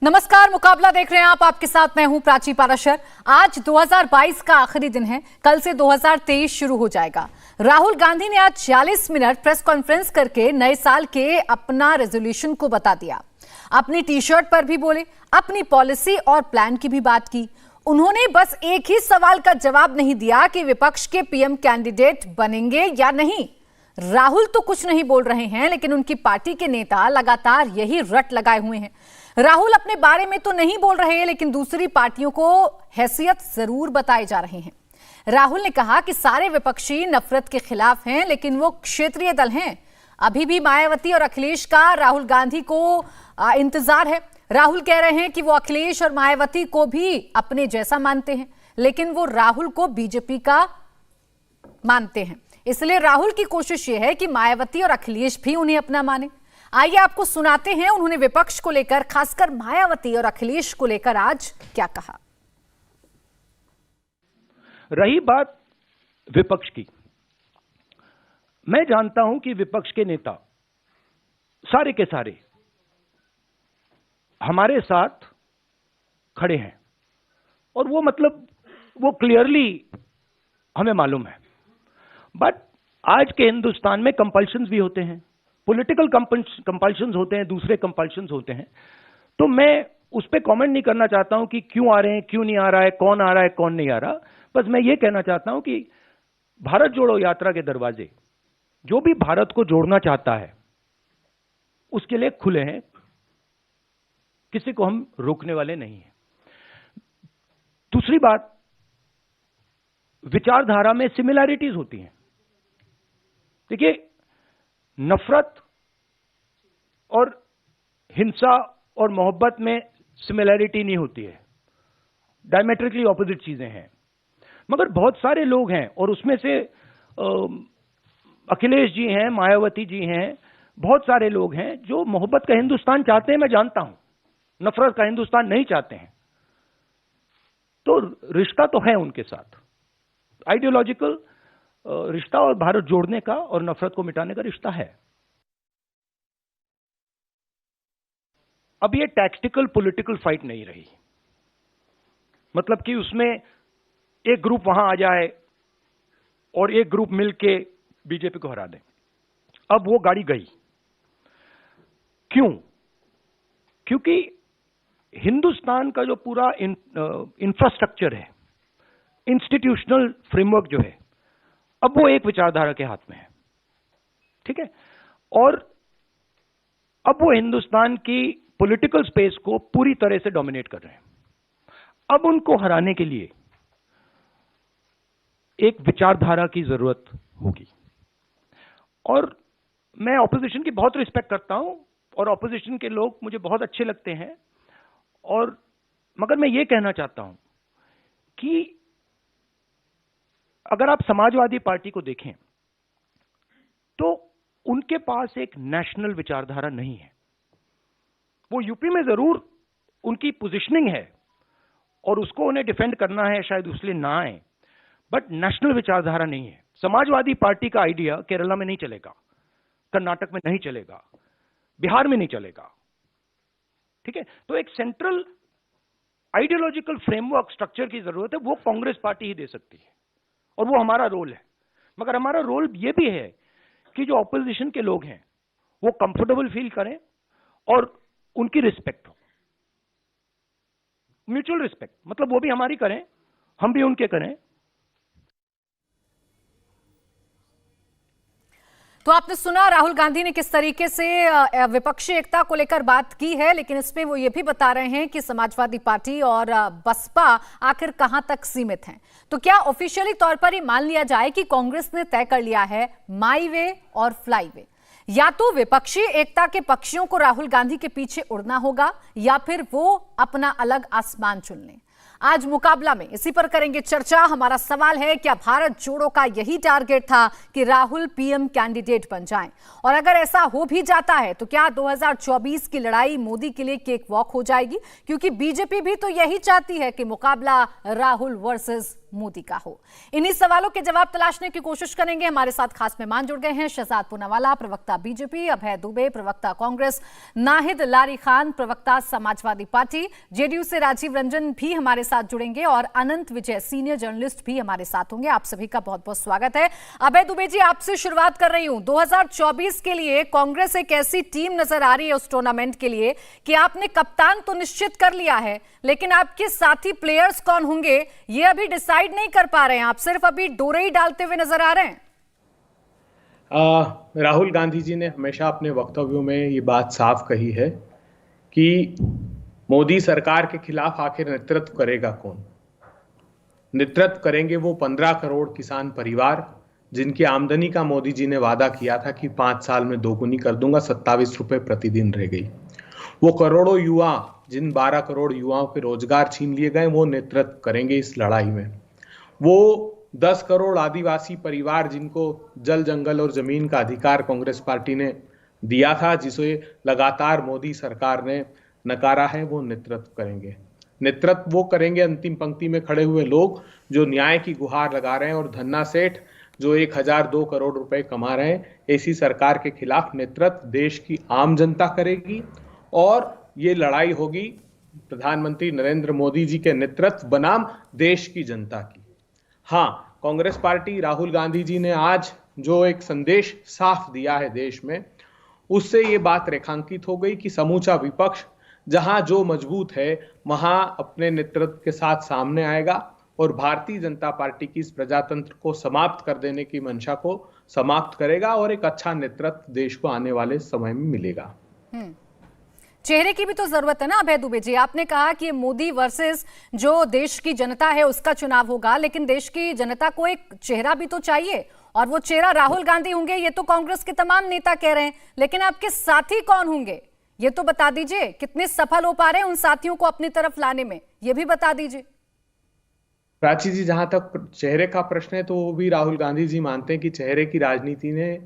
नमस्कार, मुकाबला देख रहे हैं आप। आपके साथ मैं हूं प्राची पाराशर। आज 2022 का आखिरी दिन है, कल से 2023 शुरू हो जाएगा। राहुल गांधी ने आज 40 मिनट प्रेस कॉन्फ्रेंस करके नए साल के अपना रेजोल्यूशन को बता दिया। अपनी टी शर्ट पर भी बोले, अपनी पॉलिसी और प्लान की भी बात की। उन्होंने बस एक ही सवाल का जवाब नहीं दिया कि विपक्ष के पीएम कैंडिडेट बनेंगे या नहीं। राहुल तो कुछ नहीं बोल रहे हैं, लेकिन उनकी पार्टी के नेता लगातार यही रट लगाए हुए हैं। राहुल अपने बारे में तो नहीं बोल रहे, लेकिन दूसरी पार्टियों को हैसियत जरूर बताए जा रहे हैं। राहुल ने कहा कि सारे विपक्षी नफरत के खिलाफ हैं, लेकिन वो क्षेत्रीय दल हैं। अभी भी मायावती और अखिलेश का राहुल गांधी को इंतजार है। राहुल कह रहे हैं कि वो अखिलेश और मायावती को भी अपने जैसा मानते हैं, लेकिन वो राहुल को बीजेपी का मानते हैं। इसलिए राहुल की कोशिश ये है कि मायावती और अखिलेश भी उन्हें अपना माने। आइए आपको सुनाते हैं उन्होंने विपक्ष को लेकर, खासकर मायावती और अखिलेश को लेकर आज क्या कहा। रही बात विपक्ष की, मैं जानता हूं कि विपक्ष के नेता सारे के सारे हमारे साथ खड़े हैं, और वो वो क्लियरली हमें मालूम है। बट आज के हिंदुस्तान में कंपल्शंस भी होते हैं, पॉलिटिकल कंपल्शंस होते हैं, दूसरे कंपल्शंस होते हैं। तो मैं उस पर कमेंट नहीं करना चाहता हूं कि क्यों आ रहे हैं, क्यों नहीं आ रहा है, कौन आ रहा है, कौन नहीं आ रहा। बस मैं ये कहना चाहता हूं कि भारत जोड़ो यात्रा के दरवाजे जो भी भारत को जोड़ना चाहता है उसके लिए खुले हैं, किसी को हम रोकने वाले नहीं हैं। दूसरी बात, विचारधारा में सिमिलैरिटीज होती हैं। देखिए, नफरत और हिंसा और मोहब्बत में सिमिलैरिटी नहीं होती है, डायमेट्रिकली ऑपोजिट चीजें हैं। मगर बहुत सारे लोग हैं, और उसमें से अखिलेश जी हैं, मायावती जी हैं, बहुत सारे लोग हैं जो मोहब्बत का हिंदुस्तान चाहते हैं, मैं जानता हूं, नफरत का हिंदुस्तान नहीं चाहते हैं। तो रिश्ता तो है उनके साथ, आइडियोलॉजिकल रिश्ता, और भारत जोड़ने का और नफरत को मिटाने का रिश्ता है। अब ये टैक्टिकल पॉलिटिकल फाइट नहीं रही, मतलब कि उसमें एक ग्रुप वहां आ जाए और एक ग्रुप मिलके बीजेपी को हरा दे। अब वो गाड़ी गई। क्यों? क्योंकि हिंदुस्तान का जो पूरा इंफ्रास्ट्रक्चर है, इंस्टीट्यूशनल फ्रेमवर्क जो है, अब वो एक विचारधारा के हाथ में है। ठीक है? और अब वो हिंदुस्तान की पॉलिटिकल स्पेस को पूरी तरह से डोमिनेट कर रहे हैं। अब उनको हराने के लिए एक विचारधारा की जरूरत होगी। और मैं ऑपोजिशन की बहुत रिस्पेक्ट करता हूं, और ऑपोजिशन के लोग मुझे बहुत अच्छे लगते हैं। और मगर मैं ये कहना चाहता हूं कि अगर आप समाजवादी पार्टी को देखें तो उनके पास एक नेशनल विचारधारा नहीं है। वो यूपी में जरूर उनकी पोजीशनिंग है और उसको उन्हें डिफेंड करना है, शायद उसलिए ना आए, बट नेशनल विचारधारा नहीं है। समाजवादी पार्टी का आइडिया केरला में नहीं चलेगा, कर्नाटक में नहीं चलेगा, बिहार में नहीं चलेगा। ठीक है? तो एक सेंट्रल आइडियोलॉजिकल फ्रेमवर्क स्ट्रक्चर की जरूरत है, वो कांग्रेस पार्टी ही दे सकती है, और वो हमारा रोल है। मगर हमारा रोल ये भी है कि जो ऑपोजिशन के लोग हैं वो कंफर्टेबल फील करें और उनकी रिस्पेक्ट हो, म्यूचुअल रिस्पेक्ट, मतलब वो भी हमारी करें, हम भी उनके करें। तो आपने सुना राहुल गांधी ने किस तरीके से विपक्षी एकता को लेकर बात की है, लेकिन इसमें वो ये भी बता रहे हैं कि समाजवादी पार्टी और बसपा आखिर कहां तक सीमित हैं। तो क्या ऑफिशियली तौर पर ये मान लिया जाए कि कांग्रेस ने तय कर लिया है माई वे और फ्लाई वे? या तो विपक्षी एकता के पक्षियों को राहुल गांधी के पीछे उड़ना होगा, या फिर वो अपना अलग आसमान चुन लें। आज मुकाबला में इसी पर करेंगे चर्चा। हमारा सवाल है, क्या भारत जोड़ो का यही टारगेट था कि राहुल पीएम कैंडिडेट बन जाएं? और अगर ऐसा हो भी जाता है तो क्या 2024 की लड़ाई मोदी के लिए केक वॉक हो जाएगी? क्योंकि बीजेपी भी तो यही चाहती है कि मुकाबला राहुल वर्सेस मोदी का हो? इन्हीं सवालों के जवाब तलाशने की कोशिश करेंगे। हमारे साथ खास मेहमान जुड़ गए हैं। शहजाद पूनावाला, प्रवक्ता बीजेपी, अभय दुबे, प्रवक्ता कांग्रेस, नाहिद लारी खान, प्रवक्ता समाजवादी पार्टी, जेडीयू से राजीव रंजन भी हमारे साथ जुड़ेंगे और अनंत विजय सीनियर जर्नलिस्ट भी हमारे साथ होंगे। आप सभी का बहुत बहुत स्वागत है। अभय दुबे जी, आपसे शुरुआत कर रही हूं। 2024 के लिए कांग्रेस एक ऐसी टीम नजर आ रही है उस टूर्नामेंट के लिए कि आपने कप्तान तो निश्चित कर लिया है, लेकिन आपके साथी प्लेयर्स कौन होंगे ये अभी डिसाइड नहीं कर पा रहे हैं। आप सिर्फ अभी डोरे ही डालते हुए नजर आ रहे हैं। राहुल गांधी जी ने हमेशा अपने वक्तव्यों में ये बात साफ कही है कि मोदी सरकार के खिलाफ आखिर नेतृत्व करेगा कौन? नेतृत्व करेंगे वो 15 करोड़ किसान परिवार जिनकी आमदनी का मोदी जी ने वादा किया था कि 5 साल में दोगुनी कर दूंगा, 27 रुपए प्रतिदिन रह गई। वो करोड़ों युवा, जिन 12 करोड़ युवाओं के रोजगार छीन लिए गए, वो नेतृत्व करेंगे इस लड़ाई में। वो 10 करोड़ आदिवासी परिवार जिनको जल, जंगल और जमीन का अधिकार कांग्रेस पार्टी ने दिया था, जिसे लगातार मोदी सरकार ने नकारा है, वो नेतृत्व करेंगे। नेतृत्व वो करेंगे अंतिम पंक्ति में खड़े हुए लोग जो न्याय की गुहार लगा रहे हैं और धन्ना सेठ जो 1002 करोड़ रुपए कमा रहे हैं। ऐसी सरकार के खिलाफ नेतृत्व देश की आम जनता करेगी और ये लड़ाई होगी प्रधानमंत्री नरेंद्र मोदी जी के नेतृत्व बनाम देश की जनता की। हाँ, कांग्रेस पार्टी, राहुल गांधी जी ने आज जो एक संदेश साफ दिया है देश में, उससे ये बात रेखांकित हो गई कि समूचा विपक्ष जहां जो मजबूत है वहां अपने नेतृत्व के साथ सामने आएगा और भारतीय जनता पार्टी की इस प्रजातंत्र को समाप्त कर देने की मंशा को समाप्त करेगा और एक अच्छा नेतृत्व देश को आने वाले समय में मिलेगा। चेहरे की भी तो जरूरत है ना अभय दुबे जी। आपने कहा कि मोदी वर्सेस जो देश की जनता है उसका चुनाव होगा, लेकिन देश की जनता को एक चेहरा भी तो चाहिए और वो चेहरा राहुल गांधी होंगे, ये तो कांग्रेस के तमाम नेता कह रहे हैं। लेकिन आपके साथी कौन होंगे ये तो बता दीजिए। कितने सफल हो पा रहे हैं उन साथियों को अपनी तरफ लाने में, ये भी बता दीजिए। प्राची जी, जहां तक चेहरे का प्रश्न है तो वो भी राहुल गांधी जी मानते हैं कि चेहरे की राजनीति ने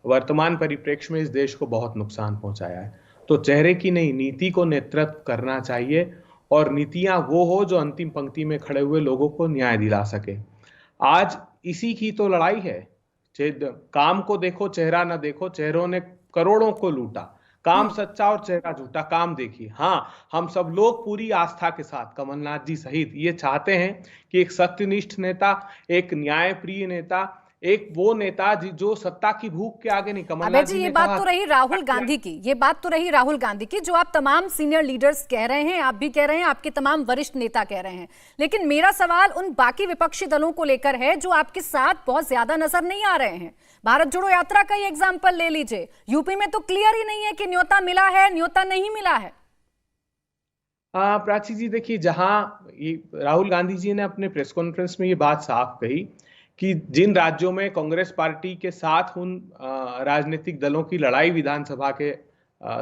वर्तमान परिप्रेक्ष्य में इस देश को बहुत नुकसान पहुंचाया है। तो चेहरे की नहीं, नीति को नेतृत्व करना चाहिए और नीतियां वो हो जो अंतिम पंक्ति में खड़े हुए लोगों को न्याय दिला सके। आज इसी की तो लड़ाई है। काम को देखो, चेहरा ना देखो। चेहरों ने करोड़ों को लूटा, काम सच्चा और चेहरा झूठा। काम देखिए। हाँ, हम सब लोग पूरी आस्था के साथ, कमलनाथ जी सहित, ये चाहते हैं कि एक सत्यनिष्ठ नेता, एक न्यायप्रिय नेता, एक वो नेता जो सत्ता की भूख के आगे नहीं। कमलनाथ जी, ये बात तो रही राहुल गांधी की, ये बात तो रही राहुल गांधी की, जो आप तमाम सीनियर लीडर्स कह रहे हैं, आप भी कह रहे हैं, आपके तमाम वरिष्ठ नेता कह रहे हैं। लेकिन मेरा सवाल उन बाकी विपक्षी दलों को लेकर है जो आपके साथ बहुत ज्यादा नजर नहीं आ रहे हैं। भारत जोड़ो यात्रा का ही एग्जाम्पल ले लीजिए। यूपी में तो क्लियर ही नहीं है कि न्योता मिला है, न्योता नहीं मिला है। प्राची जी, देखिए, जहां राहुल गांधी जी ने अपने प्रेस कॉन्फ्रेंस में ये बात साफ कही कि जिन राज्यों में कांग्रेस पार्टी के साथ उन राजनीतिक दलों की लड़ाई विधानसभा के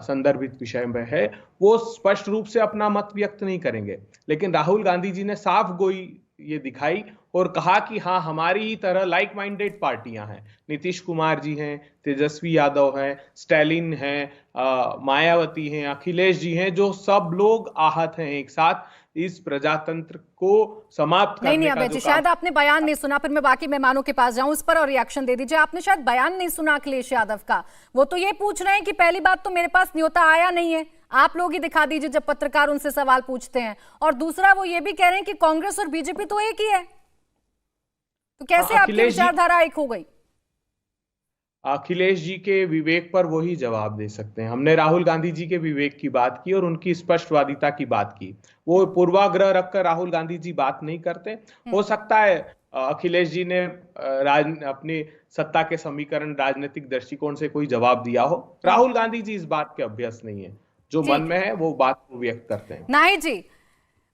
संदर्भित विषय में है, वो स्पष्ट रूप से अपना मत व्यक्त नहीं करेंगे। लेकिन राहुल गांधी जी ने साफ गोई ये दिखाई और कहा कि हाँ, हमारी ही तरह लाइक माइंडेड पार्टियां हैं। नीतीश कुमार जी हैं, तेजस्वी यादव हैं, स्टैलिन हैं, मायावती हैं, अखिलेश जी हैं, जो सब लोग आहत हैं एक साथ इस प्रजातंत्र को समाप्त करने का। नहीं, शायद आपने बयान नहीं सुना, फिर मैं बाकी मेहमानों के पास जाऊं उस पर और रिएक्शन दे दीजिए। आपने शायद बयान नहीं सुना अखिलेश यादव का। वो तो ये पूछ रहे हैं कि पहली बात तो मेरे पास न्योता आया नहीं है, आप लोग ही दिखा दीजिए जब पत्रकार उनसे सवाल पूछते हैं। और दूसरा वो ये भी कह रहे हैं कि कांग्रेस और बीजेपी तो एक ही है, तो कैसे आपकी विचारधारा एक हो गई? अखिलेश जी के विवेक पर वही जवाब दे सकते हैं। हमने राहुल गांधी जी के विवेक की बात की और उनकी स्पष्टवादिता की बात की। वो पूर्वाग्रह रखकर राहुल गांधी जी बात नहीं करते। हो सकता है अखिलेश जी ने अपनी सत्ता के समीकरण, राजनीतिक दृष्टिकोण से कोई जवाब दिया हो। राहुल गांधी जी इस बात के अभ्यस्त नहीं है, जो मन में है वो बात को व्यक्त करते हैं। नाहिद जी,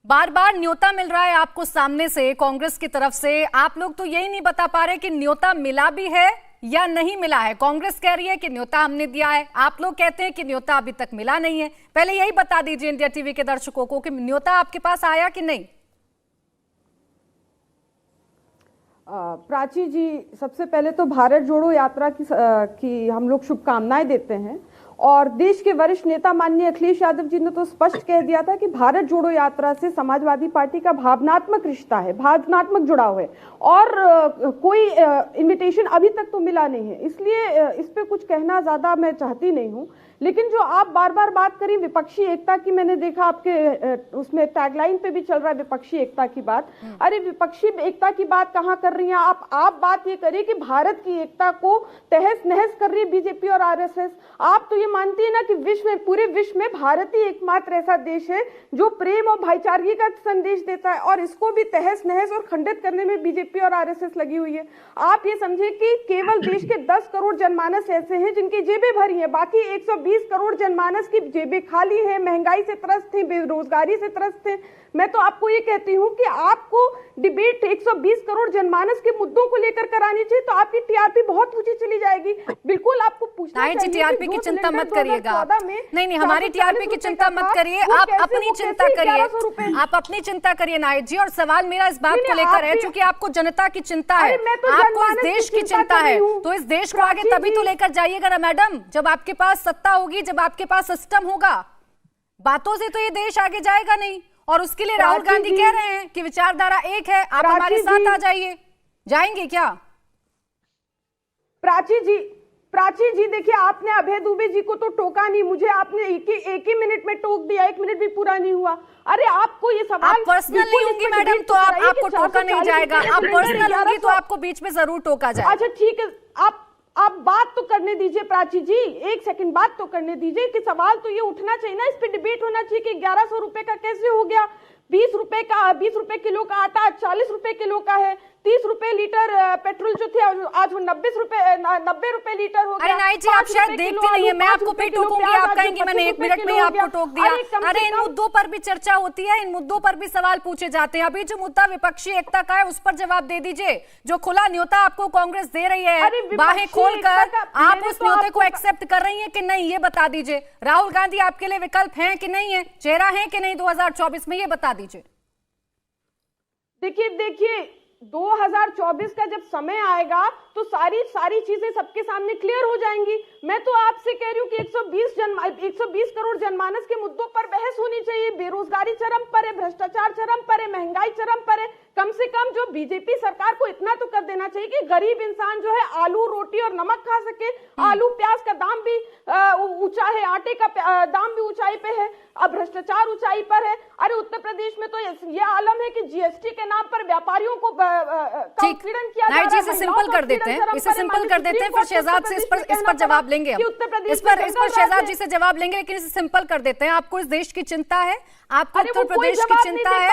बार बार न्योता मिल रहा है आपको सामने से, कांग्रेस की तरफ से। आप लोग तो यही नहीं बता पा रहे कि न्योता मिला भी है या नहीं मिला है। कांग्रेस कह रही है कि न्योता हमने दिया है, आप लोग कहते हैं कि न्योता अभी तक मिला नहीं है। पहले यही बता दीजिए इंडिया टीवी के दर्शकों को कि न्योता आपके पास आया कि नहीं। प्राची जी, सबसे पहले तो भारत जोड़ो यात्रा की हम लोग शुभकामनाएं देते हैं और देश के वरिष्ठ नेता माननीय अखिलेश यादव जी ने तो स्पष्ट कह दिया था कि भारत जोड़ो यात्रा से समाजवादी पार्टी का भावनात्मक रिश्ता है, भावनात्मक जुड़ाव है, और कोई इनविटेशन अभी तक तो मिला नहीं है। इसलिए इस पे कुछ कहना ज्यादा मैं चाहती नहीं हूं। लेकिन जो आप बार बार बात करी विपक्षी एकता की, मैंने देखा आपके उसमें टैगलाइन पे भी चल रहा है विपक्षी एकता की बात। अरे विपक्षी एकता की बात कहां कर रही हैं आप बात ये करिए कि भारत की एकता को तहस नहस कर रही है बीजेपी और आरएसएस। आप तो ये मानती है ना कि पूरे विश्व में भारत ही एकमात्र ऐसा देश है जो प्रेम और भाईचारगी का संदेश देता है, और इसको भी तहस नहस और खंडित करने में बीजेपी और आरएसएस लगी हुई है। आप ये समझे कि केवल देश के 10 करोड़ जनमानस ऐसे हैं जिनकी जेबें भरी हैं, बाकी 120 करोड़ जनमानस की जेबें खाली हैं, महंगाई से त्रस्त हैं, बेरोजगारी से त्रस्त हैं। मैं तो आपको ये कहती हूं कि आपको डिबेट 120 करोड़ जनमानस के मुद्दों को लेकर करानी चाहिए, तो आपकी टीआरपी बहुत ऊंची चली जाएगी। बिल्कुल आपको पूछना चाहिए कि टीआरपी की चिंता मत करिएगा। नहीं, हमारी टीआरपी की चिंता मत करिए, आप अपनी चिंता करिए, आप अपनी चिंता करिए नायक जी। और सवाल मेरा इस बात को लेकर है क्योंकि आपको जनता की चिंता है, आपको इस देश की चिंता है, तो इस देश को आगे तभी तो लेकर जाइएगा ना मैडम, जब आपके पास सत्ता होगी, जब आपके पास सिस्टम होगा। बातों से तो ये देश आगे जाएगा नहीं। और उसके लिए राहुल गांधी कह रहे हैं कि विचारधारा एक है, आप हमारे साथ आ जाइए। जाएंगे क्या? प्राची जी देखिए, आपने अभय दुबे जी को तो टोका नहीं, मुझे आपने एक ही मिनट में टोक दिया, 1 मिनट भी पूरा नहीं हुआ। अरे आपको ये सवाल आप पर्सनल नहीं होंगी मैडम, तो आपको टोका नहीं जाएगा। आप पर्सनल होंगी तो आपको बीच में जरूर टोका जाएगा। अच्छा ठीक है, आप बात तो करने दीजिए प्राची जी, 1 सेकंड बात तो करने दीजिए कि सवाल तो ये उठना चाहिए ना, इस पे डिबेट होना चाहिए कि 1100 रुपए का कैसे हो गया, 20 रुपए किलो का आटा 40 रुपए किलो का है, 30 रुपए लीटर पेट्रोल जो थे आज वो 90 रुपए लीटर हो गया। अरे नाई जी, आप शायद देखते नहीं है, मैं आपको फिर टोकूंगी, आप कहेंगे मैंने 1 मिनट में ही आपको टोक दिया। अरे इन मुद्दों पर भी चर्चा होती है, इन मुद्दों पर भी सवाल पूछे जाते हैं। अभी जो मुद्दा विपक्षी एकता का है उस पर जवाब दे दीजिए। जो खुला न्योता आपको कांग्रेस दे रही है बाहें खोलकर, आप उस न्योते को एक्सेप्ट कर रही है कि नहीं, ये बता दीजिए। राहुल गांधी आपके लिए विकल्प है कि नहीं है, चेहरा है कि नहीं 2024 में, ये बता दीजिए। देखिए 2024 का जब समय आएगा तो सारी चीजें सबके सामने क्लियर हो जाएंगी। मैं तो आपसे कह रही हूँ कि 120 करोड़ जनमानस के मुद्दों पर बहस होनी चाहिए। बेरोजगारी चरम पर है, भ्रष्टाचार चरम पर है, महंगाई चरम पर है। कम से कम जो बीजेपी सरकार को इतना तो कर देना चाहिए कि गरीब इंसान जो है आलू रोटी और नमक खा सके। आलू प्याज का दाम भी ऊंचा है, आटे का दाम भी ऊंचाई पे है, अब भ्रष्टाचार ऊंचाई पर है। अरे उत्तर प्रदेश में तो ये आलम है कि जीएसटी के नाम पर व्यापारियों को उत्पीड़न किया जा रहा है। इसे सिंपल कर देते हैं, इसे सिंपल कर देते हैं, फिर शहजाद से इस पर जवाब लेंगे हम। इस पर शहजाद जी से जवाब लेंगे, लेकिन इसे सिंपल कर देते हैं। आपको इस देश की चिंता है, आपको उत्तर प्रदेश की चिंता है।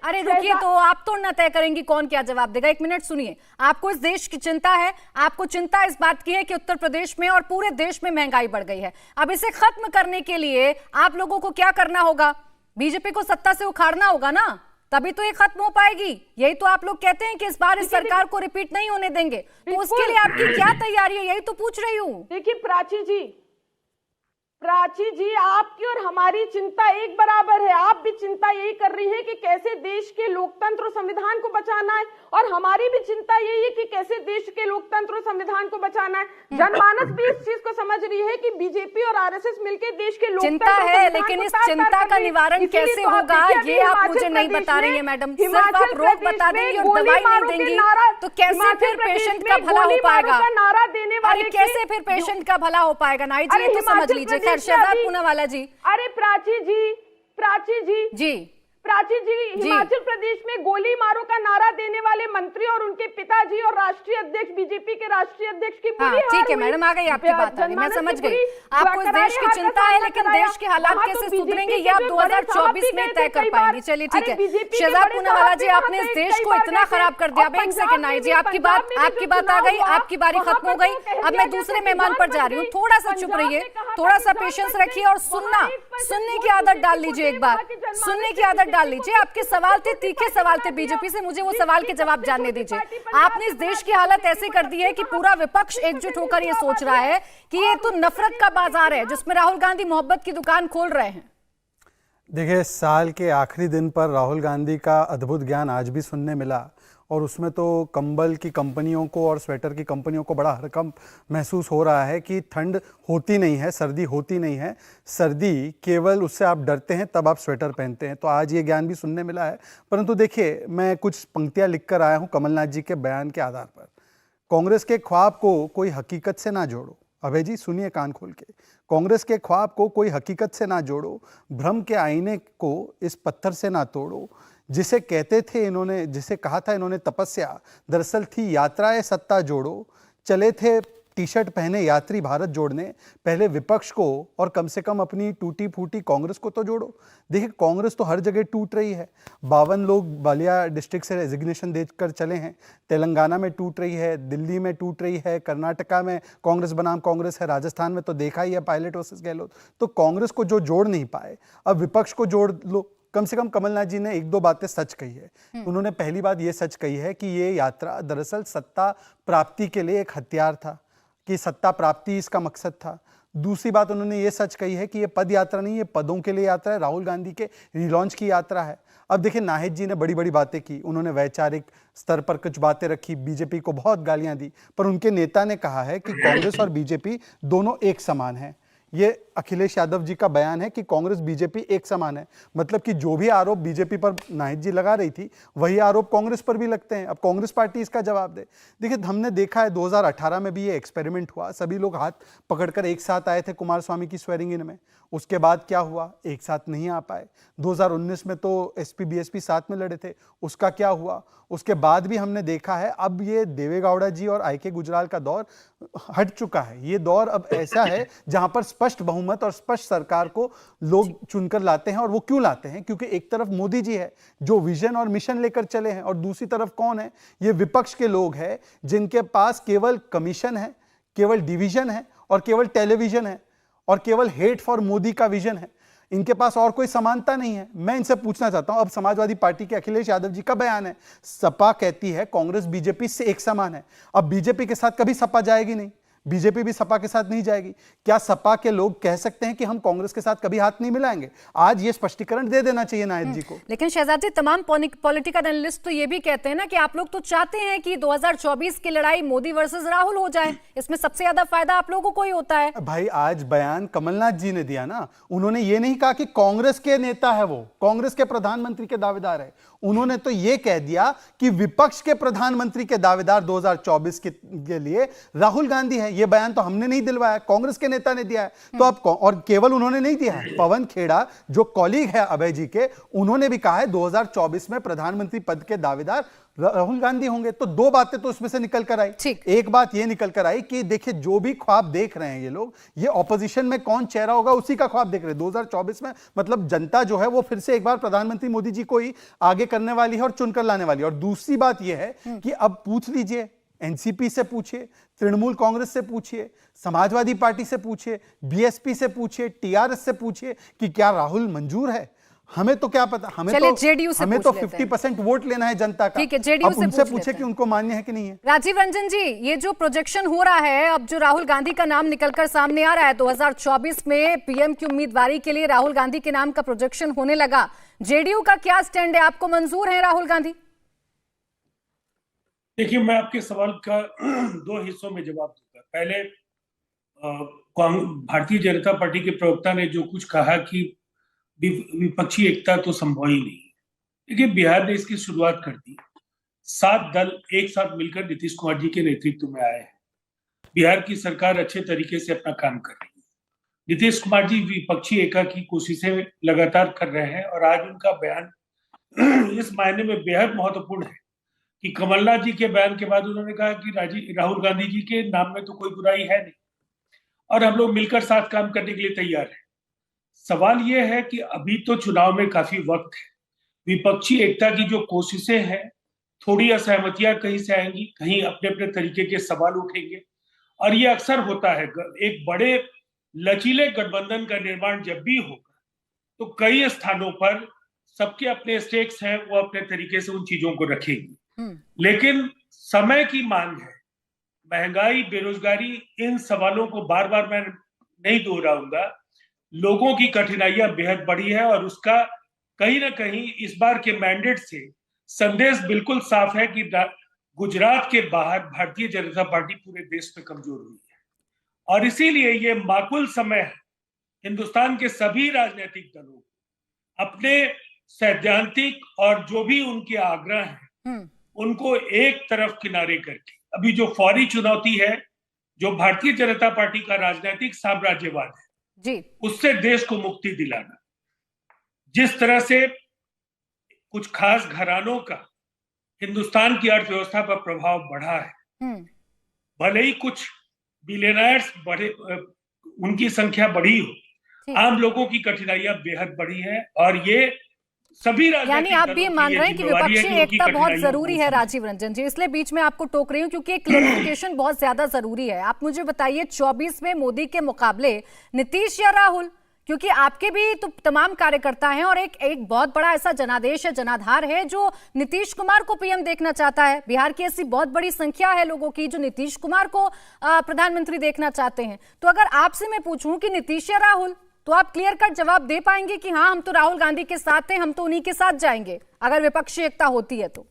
अरे रुकिए, तो आप तो ना तय करेंगी कौन क्या जवाब देगा। 1 मिनट सुनिए। आपको इस देश की चिंता है, आपको चिंता इस बात की है कि उत्तर प्रदेश में और पूरे देश में महंगाई बढ़ गई है। अब इसे खत्म करने के लिए आप लोगों को क्या करना होगा? बीजेपी को सत्ता से उखाड़ना होगा ना, तभी तो ये खत्म हो पाएगी। यही तो आप लोग कहते हैं कि इस बार इस सरकार को रिपीट नहीं होने देंगे, तो उसके लिए आपकी क्या तैयारी है, यही तो पूछ रही हूँ। देखिए प्राची जी, आपकी और हमारी चिंता एक बराबर है। आप भी चिंता यही कर रही है कि कैसे देश के लोकतंत्र और संविधान को बचाना है, और हमारी भी चिंता यही है कि कैसे देश के लोकतंत्र और संविधान को बचाना है। जनमानस भी इस चीज को समझ रही है कि बीजेपी और आरएसएस मिलकर देश के चिंता है, लेकिन इस चिंता का निवारण कैसे होगा ये आप मुझे नहीं बता रही है मैडम। सिर्फ आप रोग बता देंगी और दवाई नहीं देंगी, तो कैसे फिर पेशेंट का भला हो पाएगा? अरे कैसे फिर पेशेंट का भला हो पाएगा? नाई जी, ये तो समझ लीजिए। शहजाद पूनावाला जी। अरे प्राची जी हिमाचल प्रदेश में गोली मारो का नारा देने वाले मंत्री और उनके पिताजी और राष्ट्रीय अध्यक्ष, बीजेपी के राष्ट्रीय अध्यक्ष की बुरी हार। ठीक है मैडम, आ गई आपकी बात, मैं समझ गई। आपको इस देश की चिंता है, लेकिन देश के हालात कैसे सुधरेंगे ये आप 2024 में तय कर पाएंगे। चलिए ठीक है। शहजाद पूनावाला जी, आपने इस देश को इतना खराब कर दिया। अब 1 सेकंड नाई जी, आपकी बात आ गई, आपकी बारी खत्म हो गई। अब मैं दूसरे मेहमान पर जा रही हूँ। थोड़ा सा चुप रहिए, थोड़ा सा पेशेंस रखिए और सुनने की आदत डाल लीजिए। एक बार सुनने की आदत डाल लीजिए। आपके सवाल थे, तीखे सवाल थे बीजेपी से, मुझे वो सवाल के जवाब जानने दीजिए। आपने इस देश की हालत ऐसे कर दी है कि पूरा विपक्ष एकजुट होकर ये सोच रहा है कि ये तो नफरत का बाजार है जिसमें राहुल गांधी मोहब्बत की दुकान खोल रहे हैं। देखिए, साल के आखिरी दिन पर राहुल गांधी का अद्भुत ज्ञान आज भी सुनने मिला, और उसमें तो कंबल की कंपनियों को और स्वेटर की कंपनियों को बड़ा हरकंप महसूस हो रहा है कि ठंड होती नहीं है, सर्दी होती नहीं है, सर्दी केवल उससे आप डरते हैं तब आप स्वेटर पहनते हैं। तो आज ये ज्ञान भी सुनने मिला है। परंतु देखिए, मैं कुछ पंक्तियां लिख कर आया हूं कमलनाथ जी के बयान के आधार पर। कांग्रेस के ख्वाब को कोई हकीकत से ना जोड़ो। अभय जी सुनिए कान खोल के। कांग्रेस के ख्वाब को कोई हकीकत से ना जोड़ो, भ्रम के आईने को इस पत्थर से ना तोड़ो। जिसे कहते थे इन्होंने, जिसे कहा था इन्होंने तपस्या, दरअसल थी यात्राएं सत्ता जोड़ो। चले थे टी शर्ट पहने यात्री भारत जोड़ने, पहले विपक्ष को और कम से कम अपनी टूटी फूटी कांग्रेस को तो जोड़ो। देखिए, कांग्रेस तो हर जगह टूट रही है। 52 लोग बलिया डिस्ट्रिक्ट से रेजिग्नेशन देकर चले हैं। तेलंगाना में टूट रही है, दिल्ली में टूट रही है, कर्नाटका में कांग्रेस बनाम कांग्रेस है, राजस्थान में तो देखा ही है पायलट वर्सेस गहलोत। तो कांग्रेस को जो जोड़ नहीं पाए, अब विपक्ष को जोड़ लो। कम से कम कमलनाथ जी ने एक दो बातें सच कही है। उन्होंने पहली बात ये सच कही है कि ये यात्रा दरअसल सत्ता प्राप्ति के लिए एक हथियार था, कि सत्ता प्राप्ति इसका मकसद था। दूसरी बात उन्होंने ये सच कही है कि ये पद यात्रा नहीं, ये पदों के लिए यात्रा है, राहुल गांधी के रिलॉन्च की यात्रा है। अब देखिए, नाहिद जी ने बड़ी बड़ी बातें की, उन्होंने वैचारिक स्तर पर कुछ बातें रखी, बीजेपी को बहुत गालियां दी, पर उनके नेता ने कहा है कि कांग्रेस और बीजेपी दोनों एक समान है। ये अखिलेश यादव जी का बयान है कि कांग्रेस बीजेपी एक समान है। मतलब कि जो भी आरोप बीजेपी पर नाहिद जी लगा रही थी, वही आरोप कांग्रेस पर भी लगते हैं। अब कांग्रेस पार्टी इसका जवाब दे। देखिए, हमने देखा है 2018 में भी ये एक्सपेरिमेंट हुआ, सभी लोग हाथ पकड़कर एक साथ आए थे कुमार स्वामी की स्वेरिंग इन में। उसके बाद क्या हुआ? एक साथ नहीं आ पाए। 2019 में तो एसपी बीएसपी साथ में लड़े थे, उसका क्या हुआ? उसके बाद भी हमने देखा है, अब ये देवेगौड़ा जी और आईके गुजराल का दौर हट चुका है। ये दौर अब ऐसा है जहां पर स्पष्ट बहुमत और स्पष्ट सरकार को लोग चुनकर लाते हैं। और वो क्यों लाते हैं? क्योंकि एक तरफ मोदी जी है जो विजन और मिशन लेकर चले हैं, और दूसरी तरफ कौन है? ये विपक्ष के लोग हैं जिनके पास केवल कमीशन है, केवल डिवीजन है और केवल टेलीविजन है और केवल हेट फॉर मोदी का विजन है। इनके पास और कोई समानता नहीं है। मैं इनसे पूछना चाहता हूं, अब समाजवादी पार्टी के अखिलेश यादव जी का बयान है, सपा कहती है कांग्रेस बीजेपी से एक समान है। अब बीजेपी के साथ कभी सपा जाएगी नहीं, बीजेपी भी सपा के साथ नहीं जाएगी। क्या सपा के लोग कह सकते हैं कि हम कांग्रेस के साथ कभी हाथ नहीं मिलाएंगे? आज ये स्पष्टीकरण दे देना चाहिए नायब जी को। लेकिन शहजाद जी, तमाम पॉलिटिकल एनालिस्ट तो ये भी कहते हैं ना कि आप लोग तो चाहते हैं कि 2024 की लड़ाई मोदी वर्सेस राहुल हो जाए, इसमें सबसे ज्यादा फायदा आप लोगों को ही होता है। भाई, आज बयान कमलनाथ जी ने दिया ना, उन्होंने ये नहीं कहा कि कांग्रेस के नेता है, वो कांग्रेस के प्रधानमंत्री के दावेदार है। उन्होंने तो ये कह दिया कि विपक्ष के प्रधानमंत्री के दावेदार 2024 के लिए राहुल गांधी है। ये बयान तो हमने नहीं दिलवाया, कांग्रेस के नेता ने दिया है। तो अब, और केवल उन्होंने नहीं दिया है, पवन खेड़ा जो कॉलीग है अभय जी के, उन्होंने भी कहा है 2024 में प्रधानमंत्री पद के दावेदार राहुल गांधी होंगे। तो दो बातें तो उसमें से निकल कर आई। एक बात ये निकल कर आई कि देखिए, जो भी ख्वाब देख रहे हैं ये लोग, ये ऑपोजिशन में कौन चेहरा होगा उसी का ख्वाब देख रहे हैं 2024 में। मतलब जनता जो है वो फिर से एक बार प्रधानमंत्री मोदी जी को ही आगे करने वाली है और चुनकर लाने वाली है। और दूसरी बात यह है कि अब पूछ लीजिए, एनसीपी से पूछिए, तृणमूल कांग्रेस से पूछिए, समाजवादी पार्टी से पूछिए, बीएसपी से पूछिए, टीआरएस से पूछिए कि क्या राहुल मंजूर है। हमें तो क्या पता, हमें तो 50% वोट लेना है जनता का। ठीक है, जेडीयू अब उनसे पूछे कि उनको मान्य है कि नहीं है। राजीव रंजन जी, ये जो प्रोजेक्शन हो रहा है, अब जो राहुल गांधी का नाम निकलकर सामने आ रहा है, 2024 में पीएम की उम्मीदवारी के लिए राहुल गांधी के नाम का प्रोजेक्शन होने लगा, जेडीयू का क्या स्टैंड है? आपको मंजूर है राहुल गांधी? देखिए, मैं आपके सवाल का दो हिस्सों में जवाब दूंगा। पहले, भारतीय जनता पार्टी के प्रवक्ता ने जो कुछ कहा कि विपक्षी एकता तो संभव ही नहीं है। देखिए, बिहार ने इसकी शुरुआत कर दी। 7 दल एक साथ मिलकर नीतीश कुमार जी के नेतृत्व में आए हैं। बिहार की सरकार अच्छे तरीके से अपना काम कर रही है। नीतीश कुमार जी विपक्षी एकता की कोशिशें लगातार कर रहे हैं और आज उनका बयान इस मायने में बेहद महत्वपूर्ण है कि कमलनाथ जी के बयान के बाद उन्होंने कहा कि राहुल गांधी जी के नाम में तो कोई बुराई है नहीं और हम लोग मिलकर साथ काम करने के लिए तैयार हैं। सवाल यह है कि अभी तो चुनाव में काफी वक्त है। विपक्षी एकता की जो कोशिशें हैं, थोड़ी असहमतियां कहीं से आएंगी, कहीं अपने अपने तरीके के सवाल उठेंगे और ये अक्सर होता है। एक बड़े लचीले गठबंधन का निर्माण जब भी होगा तो कई स्थानों पर सबके अपने स्टेक्स हैं, वो अपने तरीके से उन चीजों को रखेंगे। लेकिन समय की मांग है, महंगाई, बेरोजगारी, इन सवालों को बार बार मैं नहीं दोहराऊंगा। लोगों की कठिनाइयां बेहद बड़ी है और उसका कहीं ना कहीं इस बार के मैंडेट से संदेश बिल्कुल साफ है कि गुजरात के बाहर भारतीय जनता पार्टी पूरे देश में कमजोर हुई है, और इसीलिए ये माकूल समय है हिंदुस्तान के सभी राजनीतिक दलों अपने सैद्धांतिक और जो भी उनके आग्रह हैं उनको एक तरफ किनारे करके अभी जो फौरी चुनौती है, जो भारतीय जनता पार्टी का राजनीतिक साम्राज्यवाद है जी, उससे देश को मुक्ति दिलाना। जिस तरह से कुछ खास घरानों का हिंदुस्तान की अर्थव्यवस्था पर प्रभाव बढ़ा है, भले ही कुछ बिलियनर्स बढ़े, उनकी संख्या बढ़ी हो, आम लोगों की कठिनाइयां बेहद बढ़ी है, और ये सभी यानी आप भी मान रहे हैं कि विपक्षी एकता बहुत जरूरी है राजीव रंजन जी, इसलिए बीच में आपको टोक रही हूं क्योंकि एक क्लैरिफिकेशन बहुत ज्यादा जरूरी है। आप मुझे बताइए 24 में मोदी के मुकाबले नीतीश या राहुल, क्योंकि आपके भी तो तमाम कार्यकर्ता हैं और एक बहुत बड़ा ऐसा जनादेश है, जनाधार है जो नीतीश कुमार को पीएम देखना चाहता है। बिहार की ऐसी बहुत बड़ी संख्या है लोगों की जो नीतीश कुमार को प्रधानमंत्री देखना चाहते हैं। तो अगर आपसे मैं पूछूं कि नीतीश या राहुल, तो आप क्लियर कट जवाब दे पाएंगे कि हाँ हम तो राहुल गांधी के साथ हैं, हम तो उन्हीं के साथ जाएंगे अगर विपक्षी एकता होती है तो?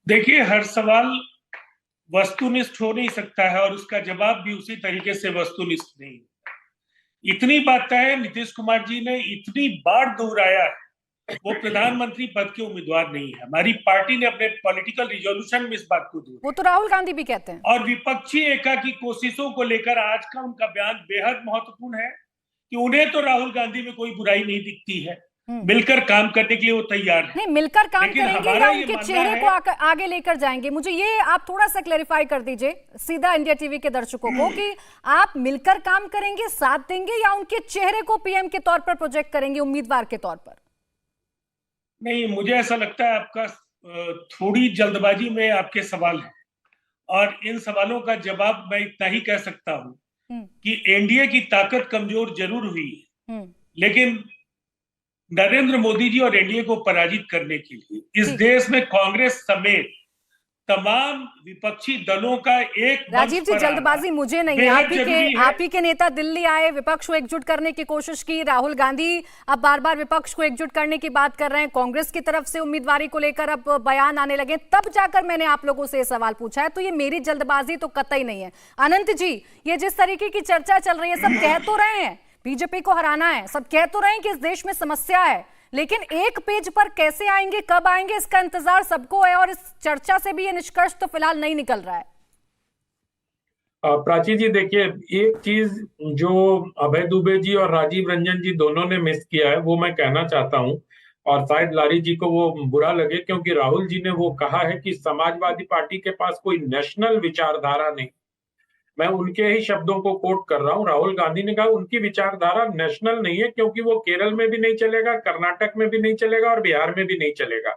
देखिए, हर सवाल वस्तुनिष्ठ हो नहीं सकता है और उसका जवाब भी उसी तरीके से वस्तुनिष्ठ नहीं। इतनी बात है, नीतीश कुमार जी ने इतनी बार दोहराया है वो प्रधानमंत्री पद के उम्मीदवार नहीं है। हमारी पार्टी ने अपने पॉलिटिकल रिजोल्यूशन में इस बात को दोहराया। वो तो राहुल गांधी भी कहते हैं। और विपक्षी एकता की कोशिशों को लेकर आज का उनका बयान बेहद महत्वपूर्ण है कि उन्हें तो राहुल गांधी में कोई बुराई नहीं दिखती है, मिलकर काम करने के लिए वो तैयार है। नहीं, मिलकर काम करेंगे या उनके चेहरे को आगे लेकर जाएंगे? मुझे ये आप थोड़ा सा क्लैरिफाई कर दीजिए सीधा इंडिया टीवी के दर्शकों को कि आप मिलकर काम करेंगे, साथ देंगे, या उनके चेहरे को पीएम के तौर पर प्रोजेक्ट करेंगे उम्मीदवार के तौर पर? नहीं, मुझे ऐसा लगता है आपका थोड़ी जल्दबाजी में आपके सवाल है, और इन सवालों का जवाब मैं इतना ही कह सकता हूं कि एनडीए की ताकत कमजोर जरूर हुई है, लेकिन नरेंद्र मोदी जी और एनडीए को पराजित करने के लिए इस देश में कांग्रेस समेत तमाम विपक्षी दलों का एक राजीव जी, जल्दबाजी मुझे नहीं है, आप ही के नेता दिल्ली आए, विपक्ष को एकजुट करने की कोशिश की, राहुल गांधी अब बार बार विपक्ष को एकजुट करने की बात कर रहे हैं, कांग्रेस की तरफ से उम्मीदवारी को लेकर अब बयान आने लगे, तब जाकर मैंने आप लोगों से ये सवाल पूछा है। तो ये मेरी जल्दबाजी तो कतई नहीं है। अनंत जी, ये जिस तरीके की चर्चा चल रही है, सब कह तो रहे हैं बीजेपी को हराना है, सब कह तो रहे हैं कि इस देश में समस्या है, लेकिन एक पेज पर कैसे आएंगे, कब आएंगे, इसका इंतजार सबको है, और इस चर्चा से भी ये निष्कर्ष तो फिलहाल नहीं निकल रहा है। प्राची जी, देखिए, एक चीज जो अभय दुबे जी और राजीव रंजन जी दोनों ने मिस किया है वो मैं कहना चाहता हूं, और शायद लारी जी को वो बुरा लगे, क्योंकि राहुल जी ने वो कहा है कि समाजवादी पार्टी के पास कोई नेशनल विचारधारा नहीं। मैं उनके ही शब्दों को कोट कर रहा हूं। राहुल गांधी ने कहा उनकी विचारधारा नेशनल नहीं है, क्योंकि वो केरल में भी नहीं चलेगा, कर्नाटक में भी नहीं चलेगा और बिहार में भी नहीं चलेगा।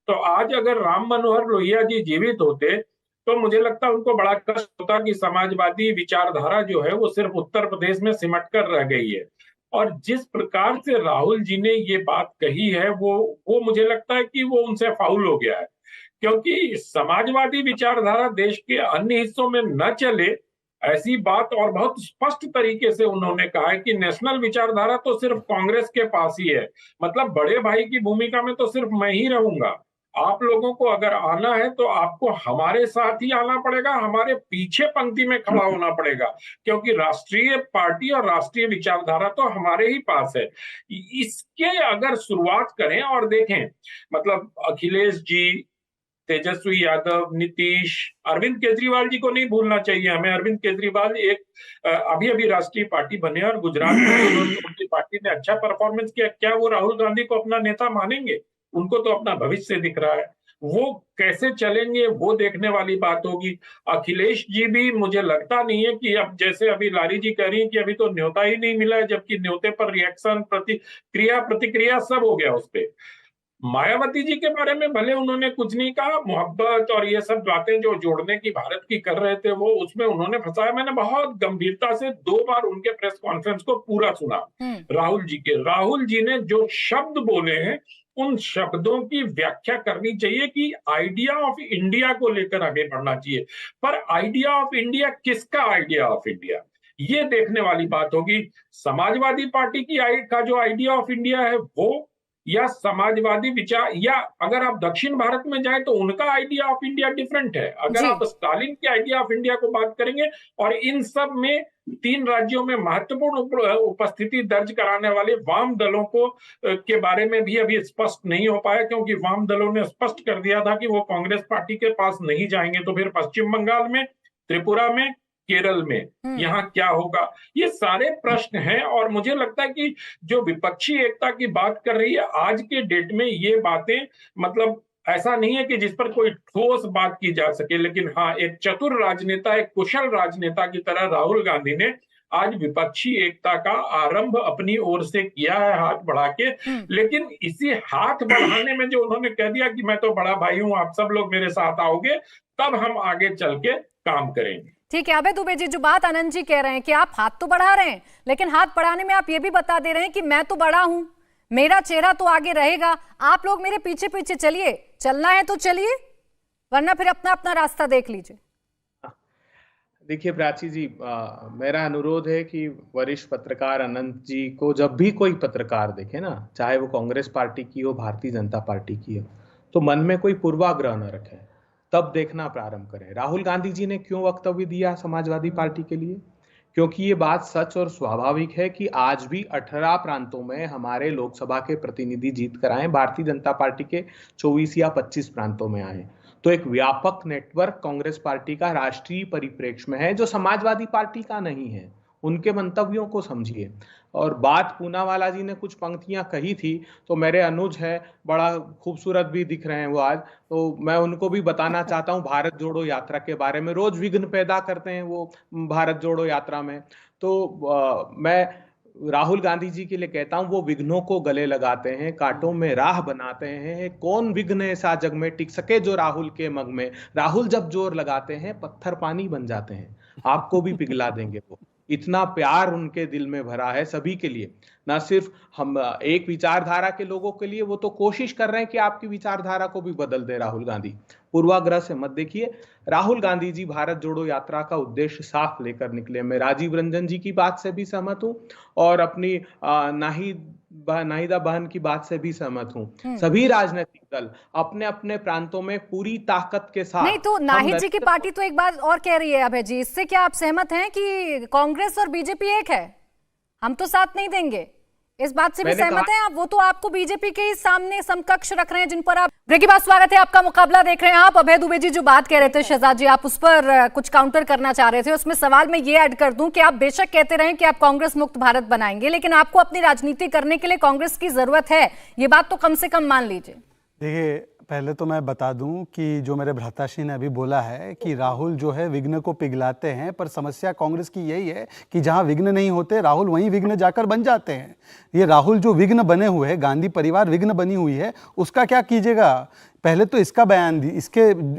तो आज अगर राम मनोहर लोहिया जी जीवित होते तो मुझे लगता है उनको बड़ा कष्ट होता कि समाजवादी विचारधारा जो है वो सिर्फ उत्तर प्रदेश में सिमट कर रह गई है। और जिस प्रकार से राहुल जी ने ये बात कही है वो मुझे लगता है कि वो उनसे फाउल हो गया है, क्योंकि समाजवादी विचारधारा देश के अन्य हिस्सों में न चले ऐसी बात, और बहुत स्पष्ट तरीके से उन्होंने कहा है कि नेशनल विचारधारा तो सिर्फ कांग्रेस के पास ही है, मतलब बड़े भाई की भूमिका में तो सिर्फ मैं ही रहूंगा। आप लोगों को अगर आना है तो आपको हमारे साथ ही आना पड़ेगा, हमारे पीछे पंक्ति में खड़ा होना पड़ेगा, क्योंकि राष्ट्रीय पार्टी और राष्ट्रीय विचारधारा तो हमारे ही पास है। इसके अगर शुरुआत करें और देखें, मतलब अखिलेश जी, तेजस्वी यादव, नीतीश, अरविंद केजरीवाल जी को नहीं भूलना चाहिए हमें। अरविंद केजरीवाल एक अभी राष्ट्रीय पार्टी बने और गुजरात में उनकी पार्टी ने अच्छा परफॉर्मेंस किया। क्या वो राहुल गांधी को अपना नेता मानेंगे? उनको तो अपना भविष्य दिख रहा है, वो कैसे चलेंगे वो देखने वाली बात होगी। अखिलेश जी भी मुझे लगता नहीं है कि अब जैसे अभी लारी जी कह रही है कि अभी तो न्योता ही नहीं मिला है, जबकि न्योते पर रिएक्शन, प्रतिक्रिया सब हो गया उस पर। मायावती जी के बारे में भले उन्होंने कुछ नहीं कहा, मोहब्बत और ये सब बातें जो जोड़ने की भारत की कर रहे थे वो उसमें उन्होंने फंसाया। मैंने बहुत गंभीरता से 2 बार उनके प्रेस कॉन्फ्रेंस को पूरा सुना राहुल जी ने जो शब्द बोले हैं उन शब्दों की व्याख्या करनी चाहिए कि आइडिया ऑफ इंडिया को लेकर आगे बढ़ना चाहिए, पर आइडिया ऑफ इंडिया किसका आइडिया ऑफ इंडिया, ये देखने वाली बात होगी। समाजवादी पार्टी का जो आइडिया ऑफ इंडिया है वो या समाजवादी विचार, या अगर आप दक्षिण भारत में जाए तो उनका आइडिया ऑफ इंडिया डिफरेंट है। अगर आप स्टालिन के आइडिया ऑफ इंडिया को बात करेंगे, और इन सब में 3 राज्यों में महत्वपूर्ण उपस्थिति दर्ज कराने वाले वाम दलों को के बारे में भी अभी स्पष्ट नहीं हो पाया, क्योंकि वाम दलों ने स्पष्ट कर दिया था कि वो कांग्रेस पार्टी के पास नहीं जाएंगे। तो फिर पश्चिम बंगाल में, त्रिपुरा में, केरल में यहाँ क्या होगा, ये सारे प्रश्न हैं। और मुझे लगता है कि जो विपक्षी एकता की बात कर रही है आज के डेट में, ये बातें मतलब ऐसा नहीं है कि जिस पर कोई ठोस बात की जा सके, लेकिन हाँ, एक चतुर राजनेता, एक कुशल राजनेता की तरह राहुल गांधी ने आज विपक्षी एकता का आरंभ अपनी ओर से किया है, हाथ बढ़ा के। लेकिन इसी हाथ बढ़ाने में जो उन्होंने कह दिया कि मैं तो बड़ा भाई हूं, आप सब लोग मेरे साथ आओगे, तब हम आगे चल के काम करेंगे। ठीक है अभय दुबे जी, जो बात आनंद जी कह रहे हैं कि आप हाथ तो बढ़ा रहे हैं, लेकिन हाथ बढ़ाने में आप ये भी बता दे रहे हैं कि मैं तो बड़ा हूं, मेरा चेहरा तो आगे रहेगा, आप लोग मेरे पीछे पीछे चलिए, चलना है तो चलिए, वरना फिर अपना अपना रास्ता देख लीजिए। देखिए प्राची जी, मेरा अनुरोध है कि वरिष्ठ पत्रकार अनंत जी को जब भी कोई पत्रकार देखे ना, चाहे वो कांग्रेस पार्टी की हो, भारतीय जनता पार्टी की हो, तो मन में कोई पूर्वाग्रह न रखें, तब देखना प्रारंभ करें। राहुल गांधी जी ने क्यों वक्तव्य दिया समाजवादी पार्टी के लिए? क्योंकि ये बात सच और स्वाभाविक है कि आज भी 18 प्रांतों में हमारे लोकसभा के प्रतिनिधि जीत कर आए, भारतीय जनता पार्टी के 24 या 25 प्रांतों में आए। तो एक व्यापक नेटवर्क कांग्रेस पार्टी का राष्ट्रीय परिप्रेक्ष्य में है, जो समाजवादी पार्टी का नहीं है। उनके मंतव्यों को समझिए। और बात पूनावाला जी ने कुछ पंक्तियां कही थी, तो मेरे अनुज है, बड़ा खूबसूरत भी दिख रहे हैं वो आज, तो मैं उनको भी बताना चाहता हूं भारत जोड़ो यात्रा के बारे में। रोज विघ्न पैदा करते हैं वो भारत जोड़ो यात्रा में। तो मैं राहुल गांधी जी के लिए कहता हूं, वो विघ्नों को गले लगाते हैं, कांटों में राह बनाते हैं। कौन विघ्न ऐसा जग में टिक सके जो राहुल के मग में? राहुल जब जोर लगाते हैं, पत्थर पानी बन जाते हैं, आपको भी पिघला देंगे वो। इतना प्यार उनके दिल में भरा है सभी के लिए, ना सिर्फ हम एक विचारधारा के लोगों के लिए। वो तो कोशिश कर रहे हैं कि आपकी विचारधारा को भी बदल दे राहुल गांधी। पूर्वाग्रह से मत देखिए। राहुल गांधी जी भारत जोड़ो यात्रा का उद्देश्य साफ लेकर निकले। मैं राजीव रंजन जी की बात से भी सहमत हूं और अपनी नाहिदा बहन की बात से भी सहमत हूं। सभी राजनीतिक दल अपने अपने प्रांतों में पूरी ताकत के साथ। नहीं तो नाहिद जी की पार्टी तो एक बात और कह रही है अभय जी, इससे क्या आप सहमत हैं कि कांग्रेस और बीजेपी एक है, हम तो साथ नहीं देंगे, इस बात से भी सहमत हैं आप? वो तो आपको बीजेपी के ही सामने समकक्ष रख रहे हैं, जिन पर आप ब्रेक बाद स्वागत है आपका, मुकाबला देख रहे हैं आप। अभय दुबे जी जो बात कह रहे थे शहजाद जी, आप उस पर कुछ काउंटर करना चाह रहे थे। उसमें सवाल मैं ये ऐड कर दूं कि आप बेशक कहते रहे कि आप कांग्रेस मुक्त भारत बनाएंगे, लेकिन आपको अपनी राजनीति करने के लिए कांग्रेस की जरूरत है, ये बात तो कम से कम मान लीजिए। देखिए पहले तो मैं बता दूं कि जो मेरे भ्राताश्री ने अभी बोला है कि राहुल जो है विघ्न को पिघलाते हैं, पर समस्या कांग्रेस की यही है कि जहां विघ्न नहीं होते राहुल वहीं विघ्न जाकर बन जाते हैं। ये राहुल जो विघ्न बने हुए हैं, गांधी परिवार विघ्न बनी हुई है, उसका क्या कीजिएगा? पहले तो इसका बयान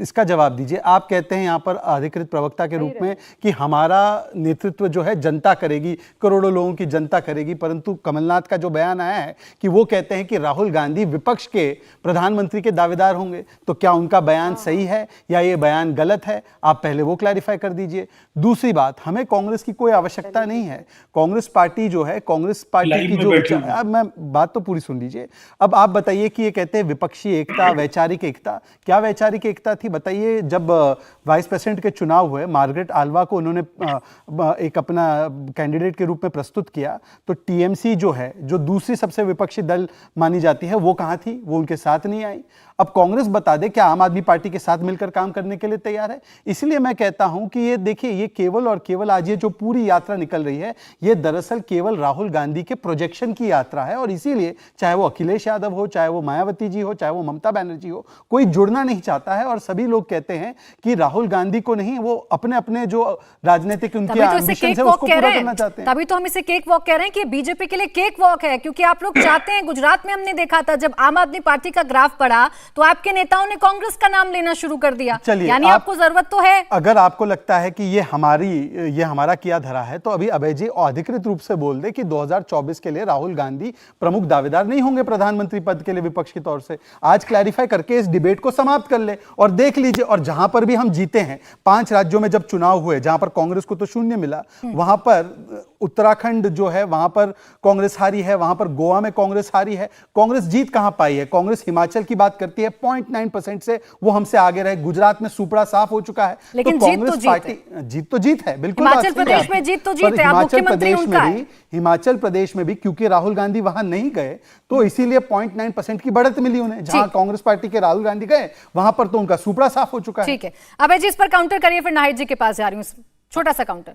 इसका जवाब दीजिए। आप कहते हैं यहाँ पर अधिकृत प्रवक्ता के रूप में कि हमारा नेतृत्व जो है जनता करेगी, करोड़ों लोगों की जनता करेगी, परंतु कमलनाथ का जो बयान आया है कि वो कहते हैं कि राहुल गांधी विपक्ष के प्रधानमंत्री के दावेदार होंगे। तो क्या उनका बयान सही है या ये बयान गलत है? आप पहले वो क्लैरिफाई कर दीजिए। दूसरी बात, हमें कांग्रेस की कोई आवश्यकता नहीं है। कांग्रेस पार्टी जो है, कांग्रेस पार्टी की जो, अब मैं बात तो पूरी सुन लीजिए। अब आप बताइए कि ये कहते हैं विपक्षी एकता, वैचारिक एकता, क्या वैचारिक एकता थी बताइए? जब वाइस प्रेसिडेंट के चुनाव हुए, मार्गरेट आल्वा को उन्होंने एक अपना कैंडिडेट के रूप में प्रस्तुत किया, तो टीएमसी जो है, जो दूसरी सबसे विपक्षी दल मानी जाती है, वो कहां थी? वो उनके साथ नहीं आई। अब कांग्रेस बता दे क्या आम आदमी पार्टी के साथ मिलकर काम करने के लिए तैयार है? इसलिए मैं कहता हूं कि ये देखिए, ये केवल और केवल आज ये जो पूरी यात्रा निकल रही है, ये दरअसल केवल राहुल गांधी के प्रोजेक्शन की यात्रा है। और इसीलिए चाहे वो अखिलेश यादव हो, चाहे वो मायावती जी हो, चाहे वो ममता बनर्जी हो, कोई जुड़ना नहीं चाहता है। और सभी लोग कहते हैं कि राहुल गांधी को नहीं, वो अपने अपने जो राजनीतिक उनके एम्बिशन है उसको पूरा करना चाहते हैं। तभी तो हम इसे केक वॉक कह रहे हैं कि बीजेपी के लिए केक वॉक है, क्योंकि आप लोग चाहते हैं। गुजरात में हमने देखा था, जब आम आदमी पार्टी का ग्राफ बढ़ा तो आपके नेताओं ने कांग्रेस का नाम लेना शुरू कर दिया। यानी आपको जरूरत तो है। अगर आपको लगता है कि ये हमारा किया धरा है, तो अभी अभय जी अधिकृत रूप से बोल दे कि 2024 के लिए राहुल गांधी प्रमुख दावेदार नहीं होंगे प्रधानमंत्री पद के लिए विपक्ष के तौर से। आज क्लैरिफाई करके इस डिबेट को समाप्त कर ले और देख लीजिए। और जहां पर भी हम जीते हैं, 5 राज्यों में जब चुनाव हुए, जहां पर कांग्रेस को तो 0 मिला, वहां पर उत्तराखंड जो है वहां पर कांग्रेस हारी है, वहां पर गोवा में कांग्रेस हारी है। कांग्रेस जीत कहां पाई है? कांग्रेस हिमाचल की बात करती है, 0.9% से वो हमसे आगे रहे। गुजरात में सुपड़ा साफ हो चुका है। लेकिन तो जीत कांग्रेस तो पार्टी जीत तो जीत है, बिल्कुल हिमाचल प्रदेश में जीत तो जीत है। हिमाचल प्रदेश में भी क्योंकि राहुल गांधी वहां नहीं गए तो इसीलिए 0.9% की बढ़त मिली उन्हें। जहां कांग्रेस पार्टी के राहुल गांधी गए वहां पर तो उनका सुपड़ा साफ हो चुका है। ठीक है, अब जी इस पर काउंटर करिए, फिर नाहिद जी के पास जा रही हूँ, छोटा सा काउंटर।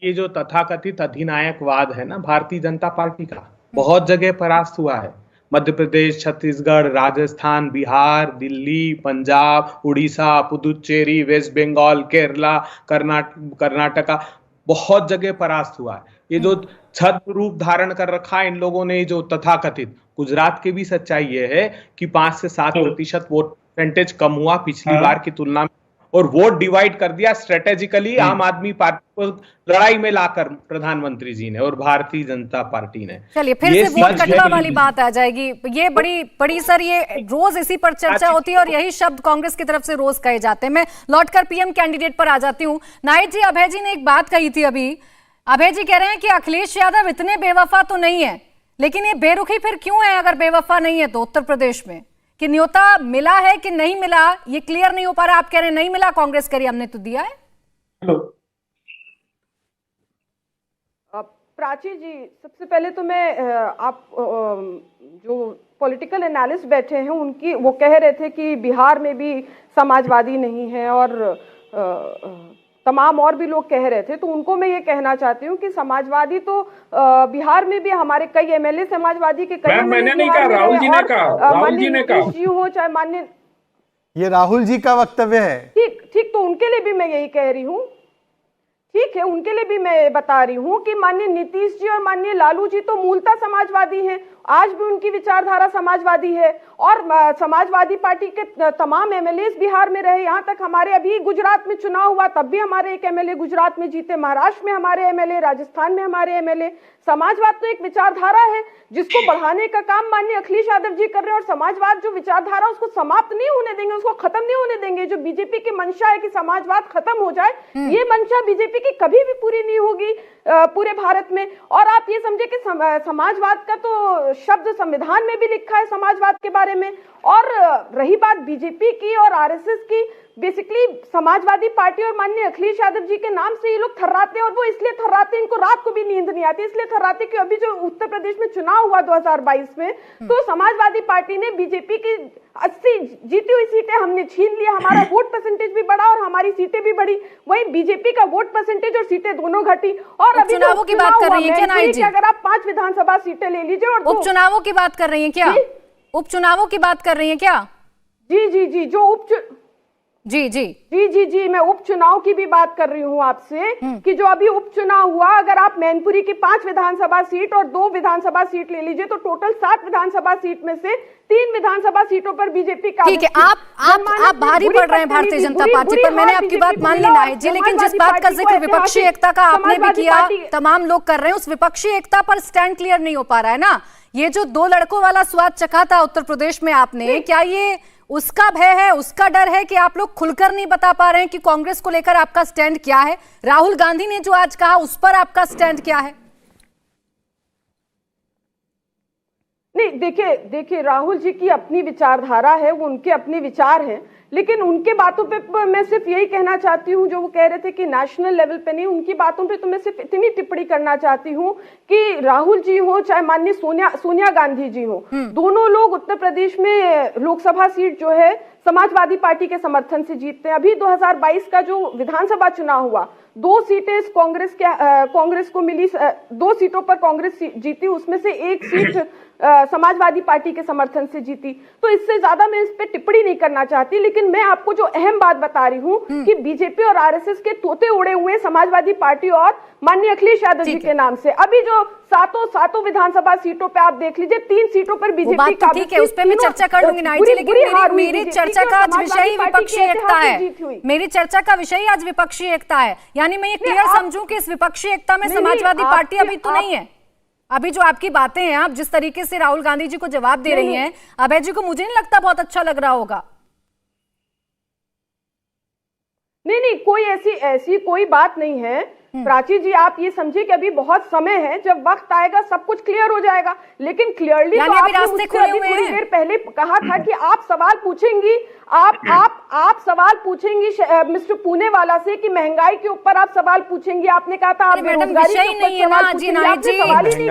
ये जो तथाकथित अधिनायकवाद है ना भारतीय जनता पार्टी का, बहुत जगह परास्त हुआ है। मध्य प्रदेश, छत्तीसगढ़, राजस्थान, बिहार, दिल्ली, पंजाब, उड़ीसा, पुदुचेरी, वेस्ट बंगाल, केरला, कर्नाटका, बहुत जगह परास्त हुआ है। ये जो छद्म रूप धारण कर रखा है इन लोगों ने, जो तथाकथित, गुजरात की भी सच्चाई ये है कि 5 से 7% वोट परसेंटेज कम हुआ पिछली बार की तुलना में, और वोट डिवाइड कर दिया स्ट्रेटेजिकली आम आदमी पार्टी को लड़ाई में लाकर प्रधानमंत्री जी ने और भारतीय जनता पार्टी ने। चलिए फिर से वोट कटवा वाली बात आ जाएगी। ये बड़ी सर, ये रोज इसी पर चर्चा होती है और यही शब्द कांग्रेस की तरफ से रोज कहे जाते हैं। मैं लौटकर पीएम कैंडिडेट पर आ जाती हूँ। नाहिद जी, अभय जी ने एक बात कही थी अभी। अभय जी कह रहे हैं कि अखिलेश यादव इतने बेवफा तो नहीं है, लेकिन ये बेरुखी फिर क्यों है? अगर बेवफा नहीं है तो उत्तर प्रदेश में कि न्योता मिला है कि नहीं मिला ये क्लियर नहीं हो पा रहा। आप कह रहे हैं नहीं मिला, कांग्रेस कह रही हमने तो दिया है। प्राची जी, सबसे पहले तो मैं आप जो पॉलिटिकल एनालिस्ट बैठे हैं उनकी, वो कह रहे थे कि बिहार में भी समाजवादी नहीं है और तमाम और भी लोग कह रहे थे, तो उनको मैं ये कहना चाहती हूँ कि समाजवादी तो बिहार में भी हमारे कई एमएलए समाजवादी के कई, मैंने नहीं कहा, राहुल जी ने कहा, राहुल जी ने कहा जी हो चाहे मान्य, ये राहुल जी का वक्तव्य है। ठीक, तो उनके लिए भी मैं यही कह रही हूँ। ठीक है, उनके लिए भी मैं बता रही हूँ कि माननीय नीतीश जी और माननीय लालू जी तो मूलतः समाजवादी हैं, आज भी उनकी विचारधारा समाजवादी है और समाजवादी पार्टी के तमाम एमएलए बिहार में रहे। यहाँ तक हमारे अभी गुजरात में चुनाव हुआ तब भी हमारे एक एमएलए गुजरात में जीते, महाराष्ट्र में हमारे एमएलए, राजस्थान में हमारे एमएलए। समाजवाद तो एक विचारधारा है जिसको बढ़ाने का काम माननीय अखिलेश यादव जी कर रहे हैं और समाजवाद जो विचारधारा उसको समाप्त नहीं होने देंगे, उसको खत्म नहीं होने देंगे। जो बीजेपी की मंशा है कि समाजवाद खत्म हो जाए, ये मंशा बीजेपी की कभी भी पूरी नहीं होगी पूरे भारत में। और आप ये समझे कि समाजवाद का तो शब्द संविधान में भी लिखा है समाजवाद के बारे में। और रही बात बीजेपी की और आरएसएस की, बेसिकली समाजवादी पार्टी और माननीय अखिलेश यादव जी के नाम से ये लोग थर्राते हैं और वो इसलिए थर्राते हैं, इनको रात को भी नींद नहीं आती, इसलिए थर्राते कि अभी जो उत्तर प्रदेश में चुनाव हुआ 2022 में, तो समाजवादी पार्टी ने बीजेपी की 80 जीती हुई सीटें हमने छीन लिया, हमारा वोट परसेंटेज भी बढ़ा और हमारी सीटें भी बढ़ी। वहीं बीजेपी का वोट परसेंटेज और सीटें दोनों घटी। और अभी उपचुनावों की बात कर रही हैं क्या नाहिद जी? अगर आप 5 विधानसभा सीटें ले लीजिए और उपचुनावों की बात कर रही हैं क्या? उपचुनावों की बात कर रही हैं क्या? जी, जो जी, मैं उपचुनाव की भी बात कर रही हूँ आपसे कि जो अभी उपचुनाव हुआ, अगर आप मैनपुरी की 5 विधानसभा सीट और 2 विधानसभा सीट ले लीजिए तो टोटल 7 विधानसभा सीट में से 3 विधानसभा सीटों पर बीजेपी का। ठीक है, आप भारी पड़ रहे हैं भारतीय जनता पार्टी पर, मैंने आपकी बात मान ली नाहिद जी, लेकिन जिस बात का जिक्र विपक्षी एकता का आपने भी किया, तमाम लोग कर रहे हैं, उस विपक्षी एकता पर स्टैंड क्लियर नहीं हो पा रहा है ना। ये जो 2 लड़कों वाला स्वाद चखा था उत्तर प्रदेश में आपने, क्या ये उसका भय है, उसका डर है कि आप लोग खुलकर नहीं बता पा रहे हैं कि कांग्रेस को लेकर आपका स्टैंड क्या है? राहुल गांधी ने जो आज कहा उस पर आपका स्टैंड क्या है? नहीं, देखिए राहुल जी की अपनी विचारधारा है, वो उनके अपने विचार हैं, लेकिन उनके बातों पे मैं सिर्फ यही कहना चाहती हूँ, जो वो कह रहे थे कि नेशनल लेवल पे नहीं, उनकी बातों पे तो मैं सिर्फ इतनी टिप्पणी करना चाहती हूँ कि राहुल जी हो चाहे माननीय सोनिया गांधी जी हो, दोनों लोग उत्तर प्रदेश में लोकसभा सीट जो है समाजवादी पार्टी के समर्थन से जीतते हैं। अभी 2022 का जो विधानसभा चुनाव हुआ, 2 सीटें कांग्रेस को मिली, 2 सीटों पर कांग्रेस जीती, उसमें से 1 सीट समाजवादी पार्टी के समर्थन से जीती। तो इससे ज्यादा मैं इस पे टिप्पणी नहीं करना चाहती, लेकिन मैं आपको जो अहम बात बता रही हूँ कि बीजेपी और आरएसएस के तोते उड़े हुए समाजवादी पार्टी और माननीय अखिलेश यादव जी के नाम से। अभी जो सातों विधानसभा सीटों पे आप देख लीजिए, 3 सीटों पर बीजेपी का, ठीक है, उस पर मैं चर्चा कर लूंगी नाहिद जी, लेकिन मेरी चर्चा का आज विषय ही विपक्षी एकता है। मेरी चर्चा का विषय आज विपक्षी एकता है, यानी मैं ये क्लियर समझूं कि इस विपक्षी एकता में समाजवादी पार्टी अभी तो नहीं है। अभी जो आपकी बातें हैं, आप जिस तरीके से राहुल गांधी जी को जवाब दे रही हैं, अभय जी को मुझे नहीं लगता बहुत अच्छा लग रहा होगा। नहीं, कोई ऐसी कोई बात नहीं है। प्राची जी, आप ये समझिए कि अभी बहुत समय है, जब वक्त आएगा सब कुछ क्लियर हो जाएगा। लेकिन क्लियरली तो आपने मुझसे अभी थोड़ी देर पहले कहा था कि आप सवाल पूछेंगी, आप सवाल पूछेंगी मिस्टर पुणे वाला से कि महंगाई के ऊपर आप सवाल पूछेंगी। आपने कहा था आप बेरोजगारी के ऊपर सवाल पूछेंगी, आपने सवाल ही नहीं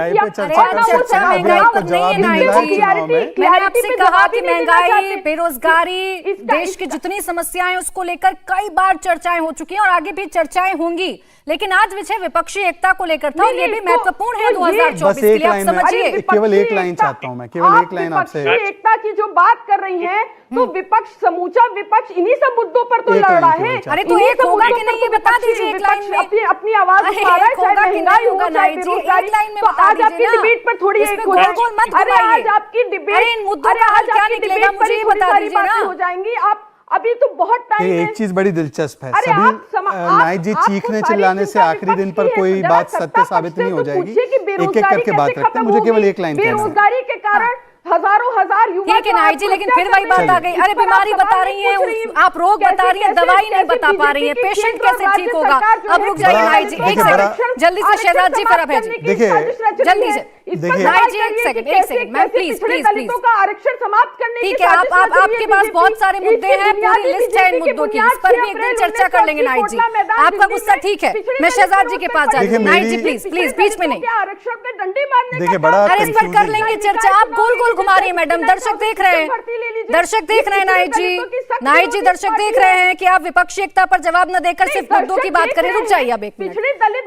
किया। मैंने आपसे कहा कि महंगाई, बेरोजगारी, देश की जितनी समस्याएं उसको लेकर कई बार चर्चाएं हो चुकी हैं और आगे भी चर्चाएं होंगी, लेकिन आज विषय विपक्षी एकता को लेकर था और ये भी महत्वपूर्ण है 2024 के लिए। आप समझिए, केवल एक लाइन चाहता हूं मैं, केवल एक लाइन आपसे। एकता की जो बात कर रही हैं, तो विपक्ष, समूचा विपक्ष इन्हीं सब मुद्दों पर तो लड़ रहा है। अरे तो एक होगा कि नहीं, ये बता दीजिए एक लाइन में। अपनी आवाज उठा रहा है, चाहे महंगाई हो चाहे बेरोजगारी। तो आज आपकी डिबेट पर थोड़ी एक हो जाएगी। अरे आज आपकी डिबेट, मुद्दों का हल क्या निकलेगा मुझे ये बता दीजिए ना। हो जाएंगी आप, अभी तो बहुत टाइम है। एक चीज बड़ी दिलचस्प है, सभी नाइक जी चीखने चिल्लाने से आखिरी दिन पर कोई बात सत्य साबित नहीं हो जाएगी। एक एक करके बात रखते हैं, मुझे केवल एक लाइन कहना है। बेरोजगारी के कारण हजारों हजार युवा, ठीक है नाइक जी, लेकिन फिर वही बात आ गई। अरे बीमारी बता रही हैं आप, रोग बता रही हैं, दवाई नहीं बता पा रही है, पेशेंट कैसे ठीक होगा। अब रुक जाइए नाइक जी, एक सेकंड जल्दी से शहजाद जी, फिर अभय जी, देखिए जल्दी से नाइक जी, एक second ma'am, please please please. आरक्षण समाप्त करने, ठीक है, आप आपके पास बहुत सारे मुद्दे हैं, पूरी लिस्ट है इन मुद्दों की, इस पर भी एक दिन चर्चा कर लेंगे नाइक जी। आपका गुस्सा ठीक है, मैं शहजाद जी के पास जाती हूँ। नाइक जी प्लीज प्लीज, बीच में नहीं। आरक्षण पे डंडे मारने, देखिए बड़ा, अरे इस पर कर लेंगे चर्चा। आप गोल गोल घुमा रही है मैडम, दर्शक देख रहे हैं, दर्शक देख रहे हैं नाइक जी, नाइक जी दर्शक देख रहे हैं कि आप विपक्षी एकता पर जवाब न देकर सिर्फ मुद्दों की बात करें। रुक जाइए अब एक मिनट,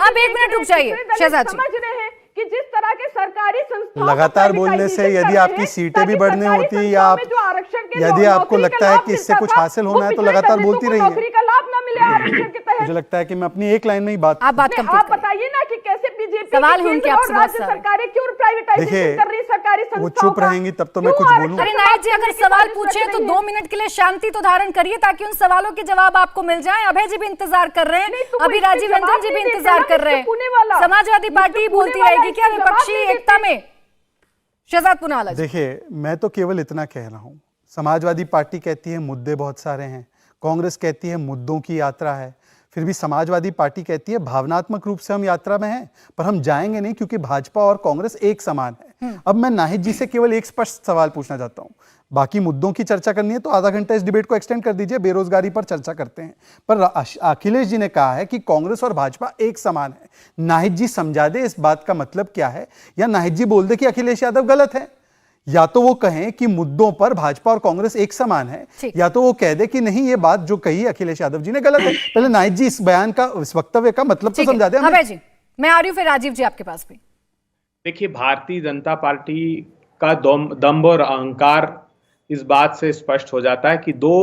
अब एक मिनट रुक जाइए शहजाद जी। समझ रहे हैं कि जिस तरह के सरकारी संस्थाओं लगातार बोलने से यदि आपकी सीटें भी बढ़ने होती, या आप यदि आपको लगता है कि इससे कुछ हासिल होना है तो लगातार बोलती रहिए। नौकरी का लाभ ना मिले आरक्षण के तहत। मुझे लगता है कि मैं अपनी एक लाइन में ही बात आप बताइए ना कि कैसे बीजेपी सवाल है उनके आपसे बहुत सारे। सरकारें क्यों प्राइवेटाइजेशन कर रही है सरकारी संस्थाओं, वो चुप रहेंगी तब तो मैं कुछ बोलूं। अरे नाइक जी, अगर सवाल पूछे तो 2 मिनट के लिए शांति तो धारण करिए ताकि उन सवालों के जवाब आपको मिल जाएं। अभय जी भी इंतजार कर रहे हैं, अभी राजीव रंजन जी भी इंतजार कर रहे हैं। समाजवादी पार्टी बोलती रहेगी क्या विपक्षी एकता में? शहजाद पूनावाला जी, देखिए मैं तो केवल इतना कह रहा हूं, समाजवादी पार्टी कहती है मुद्दे बहुत सारे हैं, कांग्रेस कहती है मुद्दों की यात्रा है, फिर भी समाजवादी पार्टी कहती है भावनात्मक रूप से हम यात्रा में हैं, पर हम जाएंगे नहीं क्योंकि भाजपा और कांग्रेस एक समान है। अब मैं नाहिद जी से केवल एक स्पष्ट सवाल पूछना चाहता हूं, बाकी मुद्दों की चर्चा करनी है तो आधा घंटा इस डिबेट को एक्सटेंड कर दीजिए, बेरोजगारी पर चर्चा करते हैं। पर अखिलेश जी ने कहा है कि कांग्रेस और भाजपा एक समान है। नाहिद जी समझा दे इस बात का मतलब क्या है, या नाहिद जी बोल दे कि अखिलेश यादव गलत है। या तो वो कहें कि मुद्दों पर भाजपा और कांग्रेस एक समान है, या तो वो कह दे कि नहीं ये बात जो कही अखिलेश यादव जी ने गलत है। पहले नाहिद जी इस बयान का, इस वक्तव्य का मतलब तो समझा दे। अभय जी मैं आ रही हूं, फिर राजीव जी आपके पास भी। देखिए भारतीय जनता पार्टी का दम्भ और अहंकार इस बात से स्पष्ट हो जाता है कि 2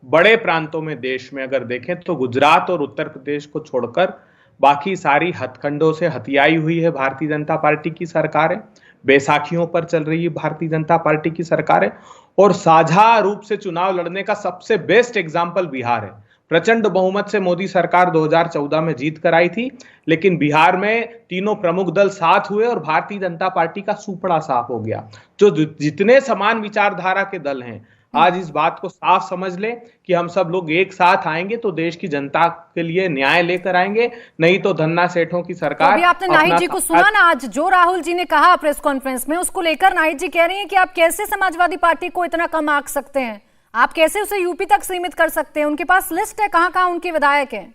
बड़े प्रांतों में देश में अगर देखें तो गुजरात और उत्तर प्रदेश को छोड़कर बाकी सारी हथकंडों से हथियाई हुई है भारतीय जनता पार्टी की सरकार है। बैसाखियों पर चल रही है भारतीय जनता पार्टी की सरकार है, और साझा रूप से चुनाव लड़ने का सबसे बेस्ट एग्जाम्पल बिहार है। प्रचंड बहुमत से मोदी सरकार 2014 में जीत कर आई थी, लेकिन बिहार में तीनों प्रमुख दल साथ हुए और भारतीय जनता पार्टी का सुपड़ा साफ हो गया। जो जितने समान विचारधारा के दल हैं आज इस बात को साफ समझ लें कि हम सब लोग एक साथ आएंगे तो देश की जनता के लिए न्याय लेकर आएंगे, नहीं तो धन्ना सेठों की सरकार। तो अभी आपने नाहिद जी को सुना ना, आज जो राहुल जी ने कहा प्रेस कॉन्फ्रेंस में, उसको लेकर नाहिद जी कह रही हैं कि आप कैसे समाजवादी पार्टी को इतना कम आंक सकते हैं, आप कैसे उसे यूपी तक सीमित कर सकते हैं, उनके पास लिस्ट है कहां उनके विधायक हैं।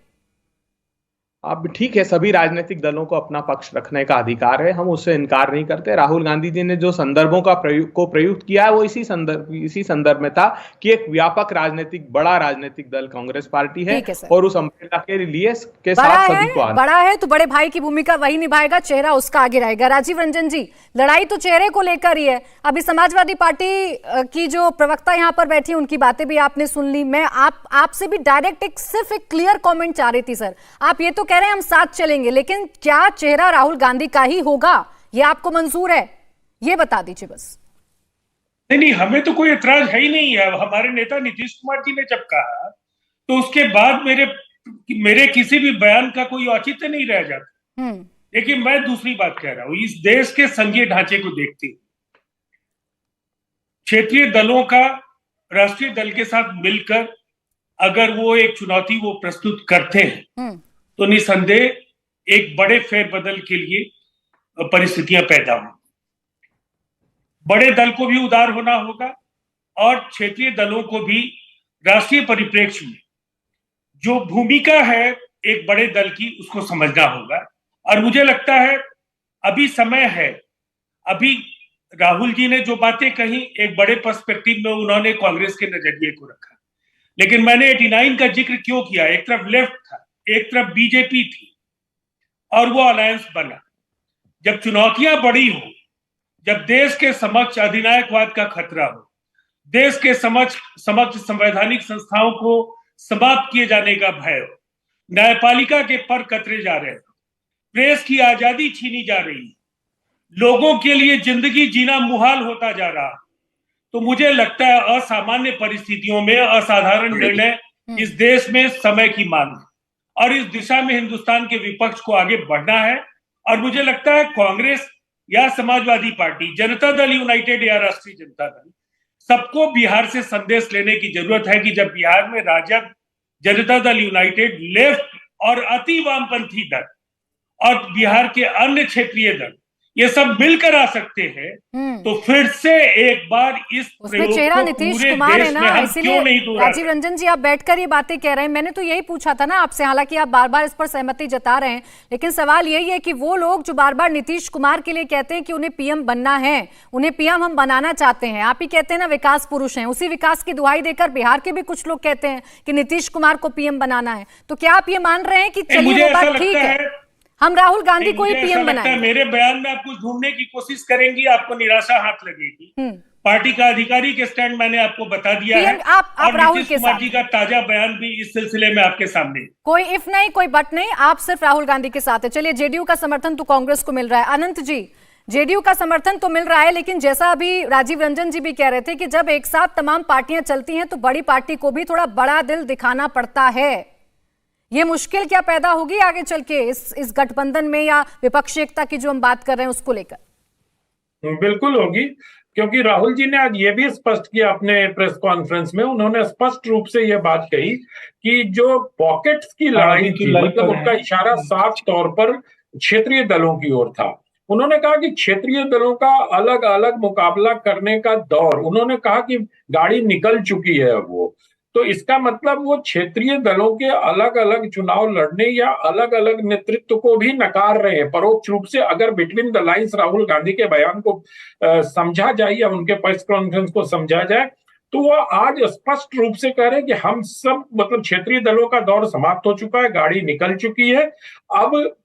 अब ठीक है, सभी राजनीतिक दलों को अपना पक्ष रखने का अधिकार है, हम उससे इनकार नहीं करते। राहुल गांधी जी ने जो संदर्भों का प्रयुक्त किया है वो इसी संदर्भ में था कि एक व्यापक राजनीतिक बड़ा राजनीतिक दल कांग्रेस पार्टी है और उस अम्ब्रेला के लिए के साथ सभी को बड़ा है तो बड़े भाई की भूमिका वही निभाएगा, चेहरा उसका आगे रहेगा। राजीव रंजन जी, लड़ाई तो चेहरे को लेकर ही है। अभी समाजवादी पार्टी की जो प्रवक्ता यहाँ पर बैठी है उनकी बातें भी आपने सुन ली। मैं आपसे भी डायरेक्ट सिर्फ एक क्लियर कॉमेंट चाह रही थी सर। आप ये तो कह रहे हैं हम साथ चलेंगे, लेकिन क्या चेहरा राहुल गांधी का ही होगा, ये आपको मंजूर है? ये बता दीजिए बस। नहीं, हमें तो कोई एतराज है ही नहीं है। हमारे नेता नीतीश कुमार जी ने जब कहा तो उसके बाद मेरे किसी भी बयान का कोई औचित्य नहीं रह जाता। लेकिन मैं दूसरी बात कह रहा हूं, इस देश के संघीय ढांचे को देखते क्षेत्रीय दलों का राष्ट्रीय दल के साथ मिलकर अगर वो एक चुनौती वो प्रस्तुत करते हैं तो निसंदेह एक बड़े फेरबदल के लिए परिस्थितियां पैदा हों। बड़े दल को भी उदार होना होगा और क्षेत्रीय दलों को भी राष्ट्रीय परिप्रेक्ष्य में जो भूमिका है एक बड़े दल की उसको समझना होगा। और मुझे लगता है अभी समय है, अभी राहुल जी ने जो बातें कही एक बड़े पर्सपेक्टिव में उन्होंने कांग्रेस के नजरिए को रखा, लेकिन मैंने 89 का जिक्र क्यों किया? एक तरफ लेफ्ट था, एक तरफ बीजेपी थी और वो अलायंस बना। जब चुनौतियां बड़ी हो, जब देश के समक्ष अधिनायकवाद का खतरा हो, देश के समक्ष संवैधानिक संस्थाओं को समाप्त किए जाने का भय हो, न्यायपालिका के पर कतरे जा रहे हो, प्रेस की आजादी छीनी जा रही है, लोगों के लिए जिंदगी जीना मुहाल होता जा रहा, तो मुझे लगता है असामान्य परिस्थितियों में असाधारण निर्णय इस देश में समय की मांग है और इस दिशा में हिंदुस्तान के विपक्ष को आगे बढ़ना है। और मुझे लगता है कांग्रेस या समाजवादी पार्टी, जनता दल यूनाइटेड या राष्ट्रीय जनता दल, सबको बिहार से संदेश लेने की जरूरत है कि जब बिहार में राजद, जनता दल यूनाइटेड, लेफ्ट और अति वामपंथी दल और बिहार के अन्य क्षेत्रीय दल ये सब मिलकर आ सकते हैं, तो फिर से एक बार इस उसमें चेहरा नीतीश कुमार है ना, इसीलिए राजीव रंजन जी आप बैठकर ये बातें कह रहे हैं। मैंने तो यही पूछा था ना आपसे, हालांकि आप बार बार इस पर सहमति जता रहे हैं, लेकिन सवाल यही है कि वो लोग जो बार बार नीतीश कुमार के लिए कहते हैं कि उन्हें पीएम बनना है, उन्हें पीएम हम बनाना चाहते हैं, आप ही कहते हैं ना विकास पुरुष हैं, उसी विकास की दुहाई देकर बिहार के भी कुछ लोग कहते हैं कि नीतीश कुमार को पीएम बनाना है, तो क्या आप ये मान रहे हैं कि चलिए वो बात ठीक है, हम राहुल गांधी को ही पीएम बनाएंगे? मेरे बयान में आप कुछ ढूंढने की कोशिश करेंगी, आपको निराशा हाथ लगेगी। पार्टी का अधिकारी के स्टैंड मैंने आपको बता दिया है आप और राहुल नीतीश के कुमार साथ जी का ताजा बयान भी इस सिलसिले में आपके सामने। कोई इफ नहीं, कोई बट नहीं, आप सिर्फ राहुल गांधी के साथ है। चलिए, जेडीयू का समर्थन तो कांग्रेस को मिल रहा है। अनंत जी, जेडीयू का समर्थन तो मिल रहा है, लेकिन जैसा अभी राजीव रंजन जी भी कह रहे थे कि जब एक साथ तमाम पार्टियां चलती हैं तो बड़ी पार्टी को भी थोड़ा बड़ा दिल दिखाना पड़ता है। ये मुश्किल क्या पैदा होगी आगे चल के इस गठबंधन में या विपक्षी एकता की जो हम बात कर रहे हैं उसको लेकर? बिल्कुल होगी, क्योंकि राहुल जी ने आज ये भी स्पष्ट किया अपने प्रेस कॉन्फ्रेंस में, उन्होंने स्पष्ट रूप से ये बात कही कि जो पॉकेट्स की लड़ाई थी, मतलब उनका इशारा साफ तौर पर क्षेत्रीय दलों की ओर था। उन्होंने कहा कि क्षेत्रीय दलों का अलग अलग मुकाबला करने का दौर, उन्होंने कहा कि गाड़ी निकल चुकी है अब वो, तो इसका मतलब वो क्षेत्रीय दलों के अलग अलग चुनाव लड़ने या अलग अलग नेतृत्व को भी नकार रहे हैं परोक्ष रूप से। अगर between the lines Rahul Gandhi के बयान को समझा जाए या उनके प्रेस कॉन्फ्रेंस को समझा जाए, तो वो आज स्पष्ट रूप से कह रहे हैं कि हम सब, मतलब क्षेत्रीय दलों का दौर समाप्त हो चुका है, गाड़ी निकल चुकी है, अब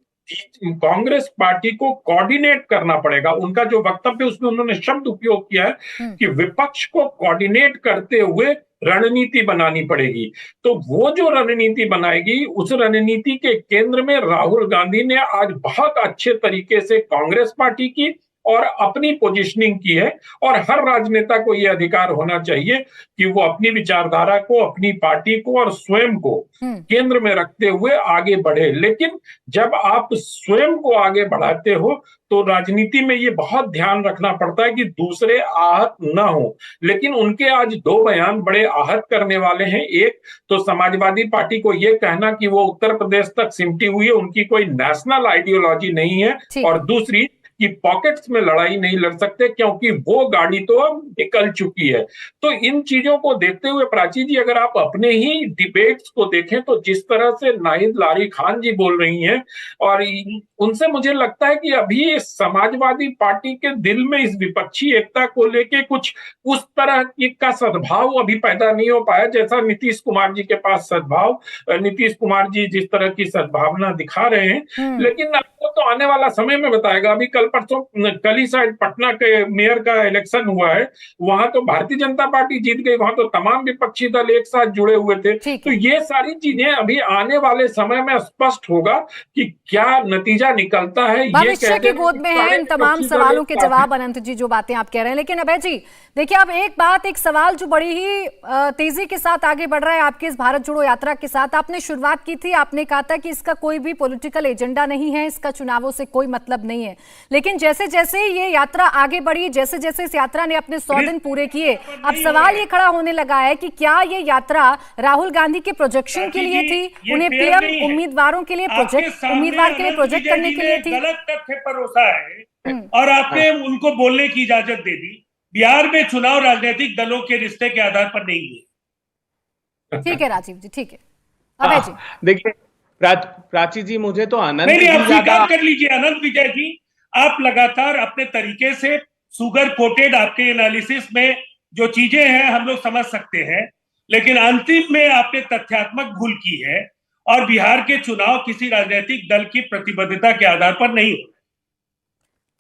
कांग्रेस पार्टी को कोऑर्डिनेट करना पड़ेगा। उनका जो वक्तव्य उसमें उन्होंने शब्द उपयोग किया है कि विपक्ष को कोऑर्डिनेट करते हुए रणनीति बनानी पड़ेगी। तो वो जो रणनीति बनाएगी, उस रणनीति के केंद्र में राहुल गांधी ने आज बहुत अच्छे तरीके से कांग्रेस पार्टी की और अपनी पोजीशनिंग की है। और हर राजनेता को यह अधिकार होना चाहिए कि वो अपनी विचारधारा को, अपनी पार्टी को और स्वयं को केंद्र में रखते हुए आगे बढ़े। लेकिन जब आप स्वयं को आगे बढ़ाते हो तो राजनीति में ये बहुत ध्यान रखना पड़ता है कि दूसरे आहत ना हो। लेकिन उनके आज दो बयान बड़े आहत करने वाले हैं। एक तो समाजवादी पार्टी को ये कहना कि वो उत्तर प्रदेश तक सिमटी हुई है, उनकी कोई नेशनल आइडियोलॉजी नहीं है, और दूसरी कि पॉकेट्स में लड़ाई नहीं लड़ सकते क्योंकि वो गाड़ी तो अब निकल चुकी है। तो इन चीजों को देखते हुए प्राची जी, अगर आप अपने ही डिबेट्स को देखें तो जिस तरह से नाहिद लारी खान जी बोल रही हैं, और उनसे मुझे लगता है कि अभी समाजवादी पार्टी के दिल में इस विपक्षी एकता को लेके कुछ उस तरह का सद्भाव अभी पैदा नहीं हो पाया जैसा नीतीश कुमार जी के पास सद्भाव, नीतीश कुमार जी जिस तरह की सद्भावना दिखा रहे हैं। लेकिन आपको तो आने वाला समय में बताएगा। अभी कल ही शायद पटना के मेयर का इलेक्शन हुआ है, वहां तो भारतीय जनता पार्टी जीत गई, वहां तो तमाम विपक्षी दल एक साथ जुड़े हुए थे। तो ये सारी चीजें अभी आने वाले समय में स्पष्ट होगा कि क्या नतीजा निकलता है। भविष्य की गोद में है इन तमाम सवालों के जवाब, अनंत जी, जो बातें आप कह रहे हैं। लेकिन अभय जी देखिए, अब एक सवाल जो बड़ी ही तेजी के साथ आगे बढ़ रहा है आपकी इस भारत जोड़ो यात्रा के साथ। आपने शुरुआत की थी, आपने कहा था कि इसका कोई भी पॉलिटिकल एजेंडा नहीं है, इसका चुनावों से कोई मतलब नहीं है। लेकिन जैसे जैसे ये यात्रा आगे बढ़ी, जैसे जैसे इस यात्रा ने अपने 100 दिन पूरे किए, अब सवाल ये खड़ा होने लगा है कि क्या ये यात्रा राहुल गांधी के प्रोजेक्शन के लिए थी, उन्हें पीएम उम्मीदवार के लिए प्रोजेक्ट करने के लिए थी? गलत तथ्य भरोसा है और आपने उनको बोलने की इजाजत दे दी। बिहार में चुनाव राजनीतिक दलों के रिश्ते के आधार पर नहीं हुए। ठीक है राजीव जी, ठीक है। अभय जी देखिए प्राची जी, मुझे तो आनंद नहीं, आप स्वीकार कर लीजिए अनंत विजय जी, आप लगातार अपने तरीके से सुगर कोटेड आपके एनालिसिस में जो चीजें हैं हम लोग समझ सकते हैं, लेकिन अंतिम में आपने तथ्यात्मक भूल की है और बिहार के चुनाव किसी राजनीतिक दल की प्रतिबद्धता के आधार पर नहीं हो।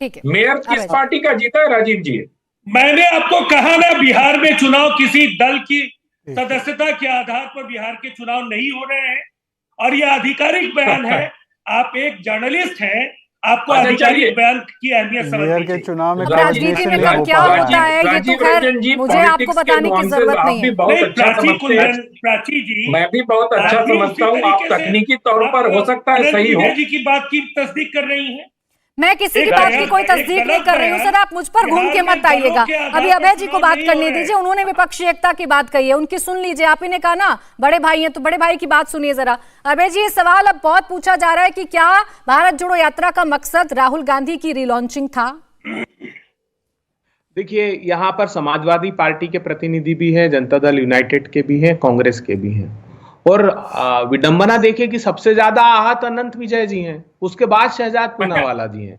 ठीक है। मेयर किस पार्टी का जीता है राजीव जी? मैंने आपको कहा ना, बिहार में चुनाव किसी दल की सदस्यता के आधार पर बिहार के चुनाव नहीं हो रहे हैं और यह आधिकारिक बयान है। आप एक जर्नलिस्ट हैं, आपको आधिकारिक बयान की अहमियत समझनी चाहिए। चुनाव में राजनीति में कब क्या होता है ये तो खैर मुझे आपको बताने की जरूरत नहीं है। प्राची जी, मैं भी बहुत अच्छा समझता हूँ, आप तकनीकी तौर पर हो सकता है सही हो। जी की बात की तस्दीक कर रही हैं। मैं किसी की बात की कोई तस्दीक नहीं कर रही हूँ सर, आप मुझ पर घूम के मत आइएगा। अभी अभय जी को बात करने दीजिए, उन्होंने विपक्षी एकता की बात कही है, उनकी सुन लीजिए। आप ही ने कहा ना बड़े भाई हैं तो बड़े भाई की बात सुनिए जरा। अभय जी, ये सवाल अब बहुत पूछा जा रहा है कि क्या भारत जोड़ो यात्रा का मकसद राहुल गांधी की रीलॉन्चिंग था? देखिए, यहाँ पर समाजवादी पार्टी के प्रतिनिधि भी हैं, जनता दल यूनाइटेड के भी हैं, कांग्रेस के भी हैं, और विडंबना देखिए कि सबसे ज्यादा आहत अनंत विजय जी हैं, उसके बाद शहजाद पूनावाला जी हैं।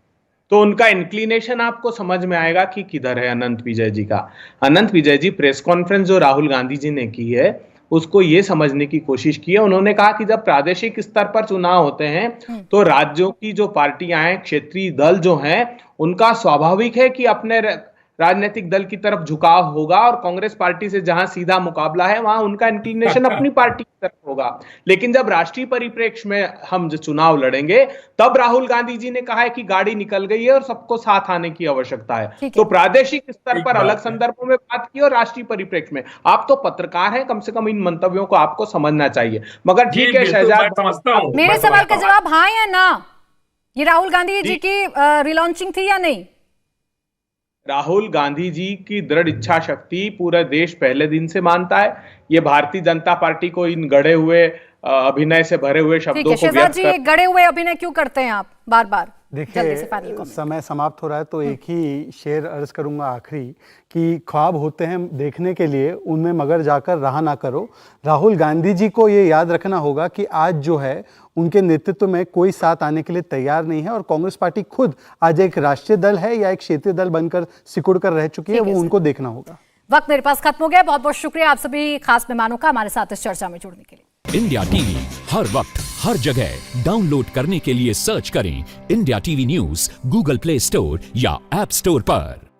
तो उनका इंक्लिनेशन आपको समझ में आएगा कि किधर है अनंत विजय जी का। अनंत विजय जी प्रेस कॉन्फ्रेंस जो राहुल गांधी जी ने की है उसको ये समझने की कोशिश की है। उन्होंने कहा कि जब प्रादेशिक स्तर पर चुनाव होते हैं तो राज्यों की जो पार्टियां हैं, क्षेत्रीय दल जो हैं, उनका स्वाभाविक है कि अपने राजनीतिक दल की तरफ झुकाव होगा और कांग्रेस पार्टी से जहां सीधा मुकाबला है वहां उनका इंक्लिनेशन अपनी पार्टी की तरफ होगा। लेकिन जब राष्ट्रीय परिप्रेक्ष्य में हम जो चुनाव लड़ेंगे तब राहुल गांधी जी ने कहा है कि गाड़ी निकल गई है और सबको साथ आने की आवश्यकता है। तो प्रादेशिक स्तर पर अलग संदर्भों में बात की और राष्ट्रीय परिप्रेक्ष्य में। आप तो पत्रकार हैं, कम से कम इन मंतव्यों को आपको समझना चाहिए। मगर ठीक है शहजाद, मेरे सवाल का जवाब हाँ या ना, ये राहुल गांधी जी की रिलॉन्चिंग थी या नहीं? राहुल गांधी जी की दृढ़ इच्छा शक्ति पूरा देश पहले दिन से मानता है। ये भारतीय जनता पार्टी को इन गढ़े हुए अभिनय से भरे हुए शब्दों को व्यक्त जी, गढ़े हुए अभिनय क्यों करते हैं आप बार बार? देखिए, समय समाप्त हो रहा है तो एक ही शेर अर्ज करूंगा आखिरी कि ख्वाब होते हैं देखने के लिए, उनमें मगर जाकर रहा ना करो। राहुल गांधी जी को ये याद रखना होगा कि आज जो है उनके नेतृत्व में कोई साथ आने के लिए तैयार नहीं है और कांग्रेस पार्टी खुद आज एक राष्ट्रीय दल है या एक क्षेत्रीय दल बनकर सिकुड़ कर रह चुकी है, वो उनको देखना होगा। वक्त मेरे पास खत्म हो गया। बहुत बहुत शुक्रिया आप सभी खास मेहमानों का हमारे साथ इस चर्चा में जुड़ने के लिए। इंडिया टीवी हर वक्त हर जगह डाउनलोड करने के लिए सर्च करें India TV news Google play store या ऐप स्टोर पर।